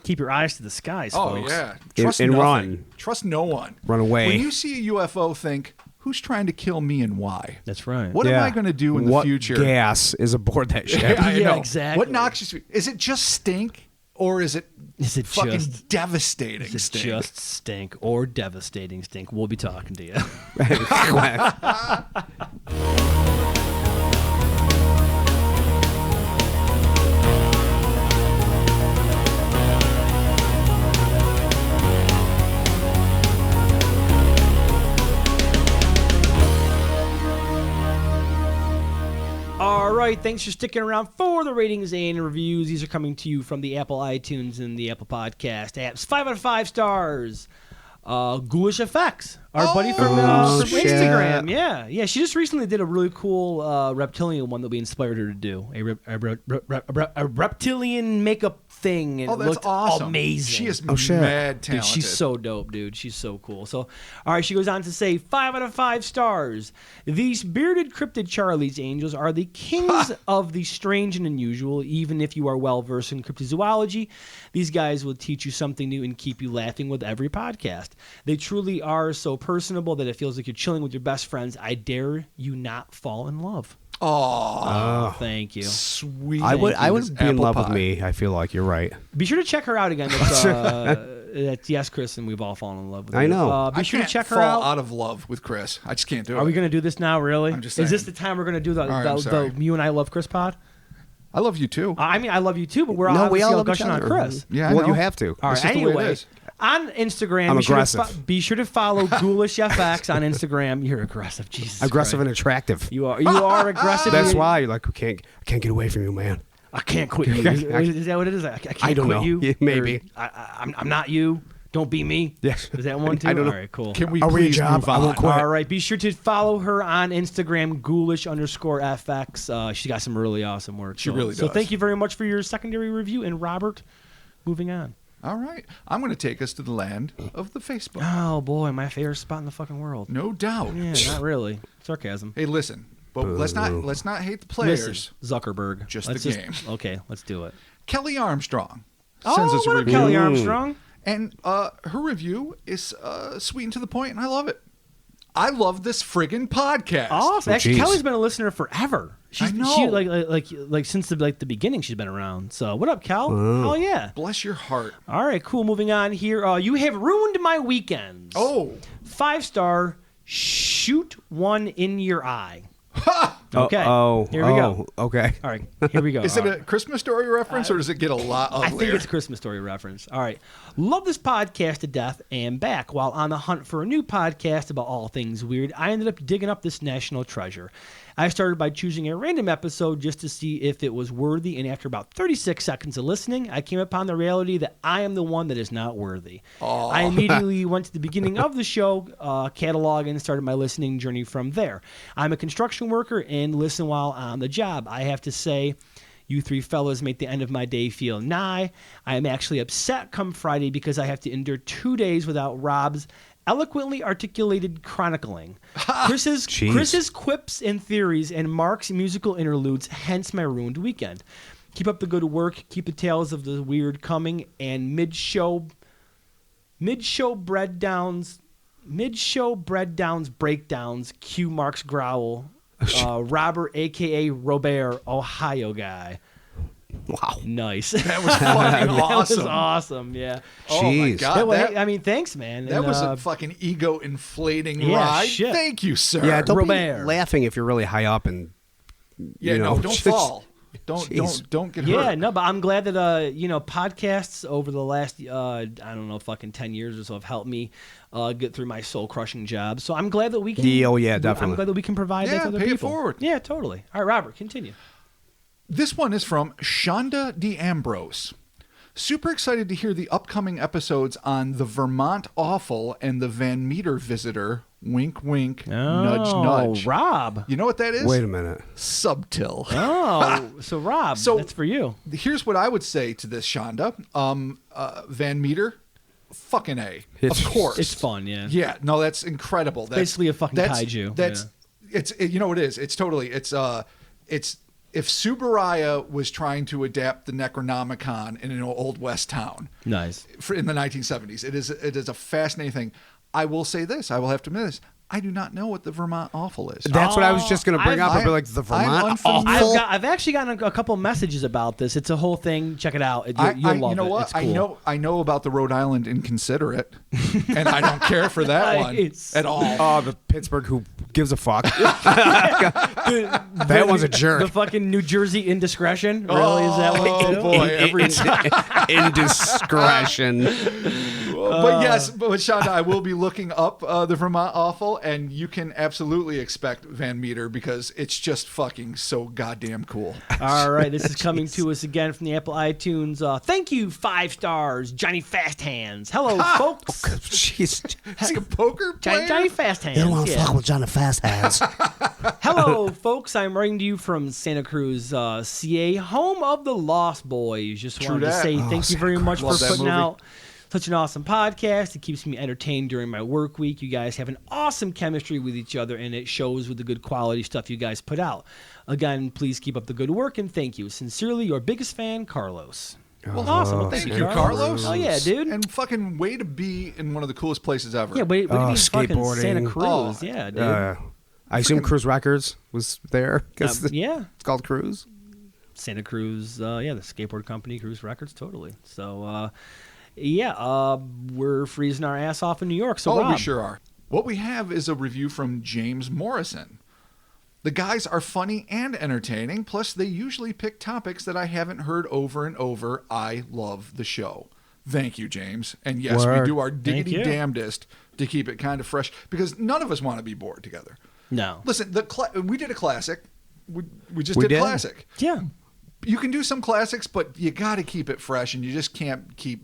Keep your eyes to the skies, Oh folks. yeah. And Trust nothing. run. Trust no one. Run away. When you see a UFO, think, who's trying to kill me and why? That's right. What am I going to do in what the future? gas is aboard that ship? I Yeah, know. exactly. What noxious? Is it just stink, or is it fucking just devastating Is it stink? just stink or devastating stink? We'll be talking to you. All right, thanks for sticking around for the ratings and reviews. These are coming to you from the Apple iTunes and the Apple Podcast apps. 5 out of 5 stars. Ghoulish Effects. Our buddy from shit. Instagram. Yeah. She just recently did a really cool reptilian one that we inspired her to do. A reptilian makeup thing. And Oh, it that's looked awesome. amazing. She is shit. mad Dude, talented. she's so dope, dude. She's so cool. So, all right, she goes on to say 5 out of 5 stars. These bearded cryptid Charlie's Angels are the kings of the strange and unusual. Even if you are well versed in cryptozoology, these guys will teach you something new and keep you laughing with every podcast. They truly are so personable that it feels like you're chilling with your best friends. I dare you not fall in love. Oh, Thank you. sweet. I would This be in apple love pie. with me. I feel like you're right. Be sure to check her out again. That's Yes, Chris, and we've all fallen in love with her. I know. Be I sure to can't check her fall out. out of love with Chris. I just can't do it. Are we going to do this now, really? I'm just Is this saying. the time we're going to do the, right, I'm sorry. the You and I Love Chris pod? I love you too. I mean, I love you too, but we're No, we obviously all all love each gushing on other. Chris. Yeah, I well, you know. have to. All right, It's just the way it anyway, is. on Instagram, I'm be sure to aggressive. be sure to follow GhoulishFX on Instagram. You're aggressive, Jesus Aggressive Christ. and attractive. You are aggressive. That's You- why you're like, I can't get away from you, man. I can't quit you. Is that what it is? I can't I don't quit know. you. Yeah, maybe. Or I'm not you. Don't be me. Yes. Is that one too? I don't know. All right, cool. Can we Are we a please job? move I on? won't quit. All right, be sure to follow her on Instagram, ghoulish_FX. She's got some really awesome work. She really So does. thank you very much for your secondary review. And Robert, moving on. All right. I'm going to take us to the land of the Facebook. Oh boy, my favorite spot in the fucking world. No doubt. Yeah, not really. Sarcasm. Hey, listen. But let's not hate the players. Listen, Zuckerberg. Just Let's the game. Okay, let's do it. Kelly Armstrong Oh, sends us a what up, review. Kelly Armstrong? And her review is sweet and to the point, and I love it. I love this friggin' podcast. Awesome. Oh, Actually, geez. Kelly's been a listener forever. I know. She like since the beginning. She's been around. So what up, Kel? Oh yeah. Bless your heart. All right, cool. Moving on here. You have ruined my weekends. Oh. 5-star. Shoot one in your eye. Okay. Here we go. Okay. All right. Here we go. Is it a Christmas Story reference, or does it get a lot uglier? I think it's a Christmas Story reference. All right. Love this podcast to death and back. While on the hunt for a new podcast about all things weird, I ended up digging up this national treasure. I started by choosing a random episode just to see if it was worthy, and after about 36 seconds of listening, I came upon the reality that I am the one that is not worthy. I immediately went to the beginning of the show, catalog, and started my listening journey from there. I'm a construction worker and listen while on the job. I have to say, you three fellas make the end of my day feel nigh. I am actually upset come Friday because I have to endure 2 days without Rob's eloquently articulated chronicling. Chris's quips and theories and Mark's musical interludes, hence my ruined weekend. Keep up the good work. Keep the tales of the weird coming, and mid-show breakdowns, breakdowns, cue Mark's growl. Robert, a.k.a. Robert, Ohio guy. Wow. Nice. That was fucking That was awesome. awesome, yeah. Oh my Jeez. god, I mean, thanks, man. that And, was a fucking ego inflating yeah, ride. shit. Thank you, sir. Yeah, don't Robert. be laughing if you're really high up and Yeah, you know, no, don't just- fall. Don't Jeez. don't get Yeah, hurt. no, but I'm glad that podcasts over the last I don't know, fucking 10 years or so have helped me get through my soul crushing job. So I'm glad that we can. Yeah, oh, yeah, I'm definitely. glad that we can provide that Yeah, to other pay it people. forward. Yeah, totally. All right, Robert, continue. This one is from Shonda D'Ambrose. Super excited to hear the upcoming episodes on the Vermont Awful and the Van Meter Visitor. Wink, wink, nudge, nudge. Rob. You know what that is? Wait a minute. Subtil. Oh, so Rob, So- that's for you. Here's what I would say to this, Shonda. Van Meter, fucking A. Of course. It's fun, yeah. Yeah, no, that's incredible. That's basically a fucking kaiju, That's you know what it is. It's totally it's if Subaraya was trying to adapt the Necronomicon in an old west town Nice. in the 1970s. It is a fascinating thing. I will say this. I will have to admit this. I do not know what the Vermont Awful is. That's what I was just going to bring up. I'd be like, the I'm Vermont unfamiliar. Awful. I've actually gotten a couple messages about this. It's a whole thing. Check it out. You'll love you know it. what? It's cool. I know about the Rhode Island Inconsiderate, and I don't care for that one Nice. at all. Oh, the Pittsburgh who gives a fuck. That one's a jerk. The fucking New Jersey indiscretion. Really? Is that what? Oh boy! Every Indiscretion. But yes, but Shonda, I will be looking up the Vermont Awful, and you can absolutely expect Van Meter because it's just fucking so goddamn cool. All right, this is coming to us again from the Apple iTunes. Thank you, 5 stars, Johnny Fast Hands. Hello, folks. Jeez. Is he a poker player? Johnny Fast Hands. You don't want to yeah. fuck with Johnny Fast Hands. Hello, folks. I'm writing to you from Santa Cruz, CA, home of the Lost Boys. Just True wanted to that. say thank you very much for Love that putting movie. out such an awesome podcast. It keeps me entertained during my work week. You guys have an awesome chemistry with each other, and it shows with the good quality stuff you guys put out. Again, please keep up the good work, and thank you. Sincerely, your biggest fan, Carlos. Well, Awesome. Well, thank you, Carlos. Oh, yeah, dude. And fucking way to be in one of the coolest places ever. Yeah, wait, what do you mean fucking skateboarding. Santa Cruz? Oh, Yeah, dude. I assume Cruise Records was there because Yeah. it's called Cruise. Santa Cruz, the skateboard company, Cruise Records, totally. So, we're freezing our ass off in New York. So, Oh, Rob, we sure are. What we have is a review from James Morrison. The guys are funny and entertaining, plus they usually pick topics that I haven't heard over and over. I love the show. Thank you, James. And yes, Word. we do our diggity you. damnedest to keep it kind of fresh because none of us want to be bored together. No. Listen, we did a classic. We just We did did? classic. Yeah. You can do some classics, but you got to keep it fresh, and you just can't keep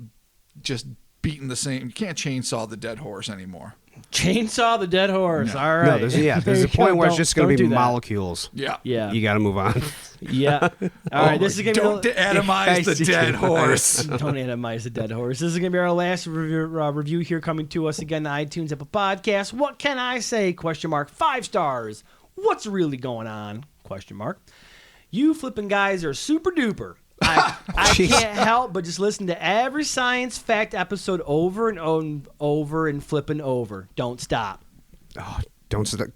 just beating the same. You can't chainsaw the dead horse anymore. Chainsaw the dead horse. No. All right. No, there's There a you point go. where it's Don't- just going to don't be do that. molecules. Yeah. Yeah. You got to move on. Yeah. All right. This is gonna Don't be atomize the dead horse. Don't atomize the dead horse. This is gonna be our last review here, coming to us again on iTunes, Apple Podcasts. What can I say? Question mark. 5 stars. What's really going on? Question mark. You flipping guys are super duper. I Jeez. can't help but just listen to every science fact episode over and over and flipping over. Don't stop. Oh,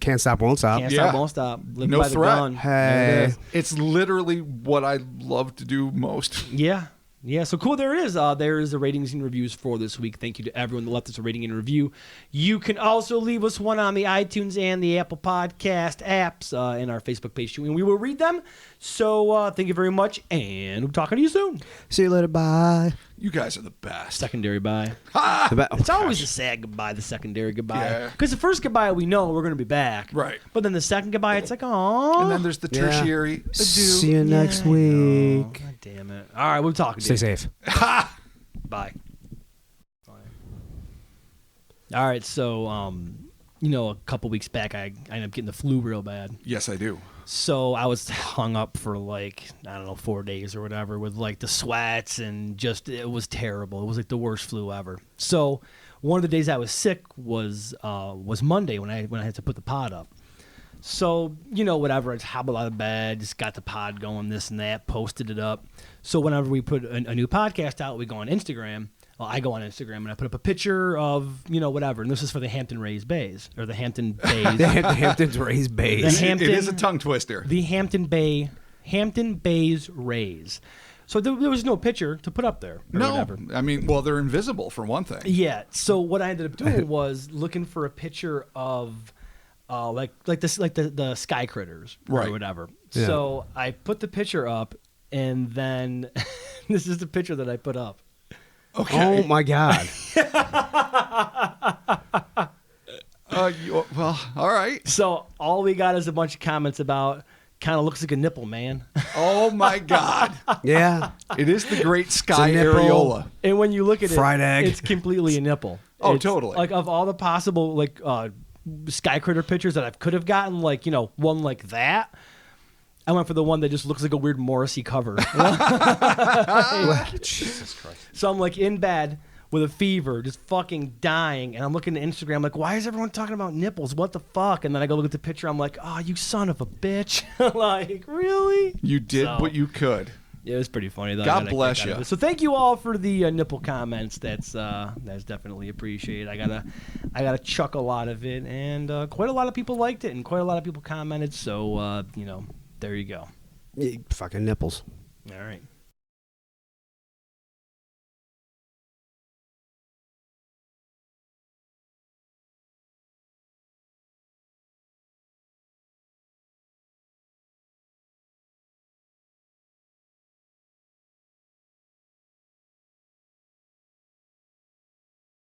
can't stop, won't stop. Can't Yeah. stop, won't stop. Live No by the threat. gun. There it Hey. is. It's literally what I love to do most. Yeah. Yeah, so cool. There is the ratings and reviews for this week. Thank you to everyone that left us a rating and review. You can also leave us one on the iTunes and the Apple Podcast apps in our Facebook page too, and we will read them. So thank you very much, and we'll be talking to you soon. See you later. Bye. You guys are the best. Secondary bye. Oh, It's always a sad goodbye, the secondary goodbye. Yeah. Because the first goodbye, we know we're going to be back. Right. But then the second goodbye, it's like, oh. And then there's the tertiary adieu. See you next week. God damn it. All right, we'll talk. Stay safe. Bye. All right, so a couple weeks back, I ended up getting the flu real bad. Yes, I do. So I was hung up for 4 days or whatever with the sweats and just it was terrible. It was the worst flu ever. So one of the days I was sick was Monday when I had to put the pod up. So, whatever, I just hobbled out of bed, just got the pod going, this and that, posted it up. So whenever we put a new podcast out, we go on Instagram. Well, I go on Instagram and I put up a picture of, whatever. And this is for the Hampton Rays Bays, or the Hampton Bays. The Hamptons Rays Bays. The Hampton- It is a tongue twister. The Hampton Bays Rays. So there was no picture to put up there. Or No, whatever. I mean, well, they're invisible for one thing. Yeah. So what I ended up doing was looking for a picture of the sky critters or Right. whatever. Yeah. So I put the picture up, and then this is the picture that I put up. Okay. Oh my God. Well, all right. So all we got is a bunch of comments about kind of looks like a nipple, man. Oh my God. Yeah. It is the great sky nipple. areola. And when you look at Fried it, egg. it's completely a nipple. Oh, It's, totally. Of all the possible sky critter pictures that I could have gotten, one like that, I went for the one that just looks like a weird Morrissey cover. Jesus Christ. So I'm in bed with a fever, just fucking dying, and I'm looking at Instagram why is everyone talking about nipples? What the fuck? And then I go look at the picture, I'm like, oh, you son of a bitch. Really? You did So- what you could. Yeah, it was pretty funny though. God I got a bless kick out of ya. it. So thank you all for the nipple comments. That's definitely appreciated. I gotta chuck a lot of it, and quite a lot of people liked it, and quite a lot of people commented. So there you go. Fucking nipples. All right.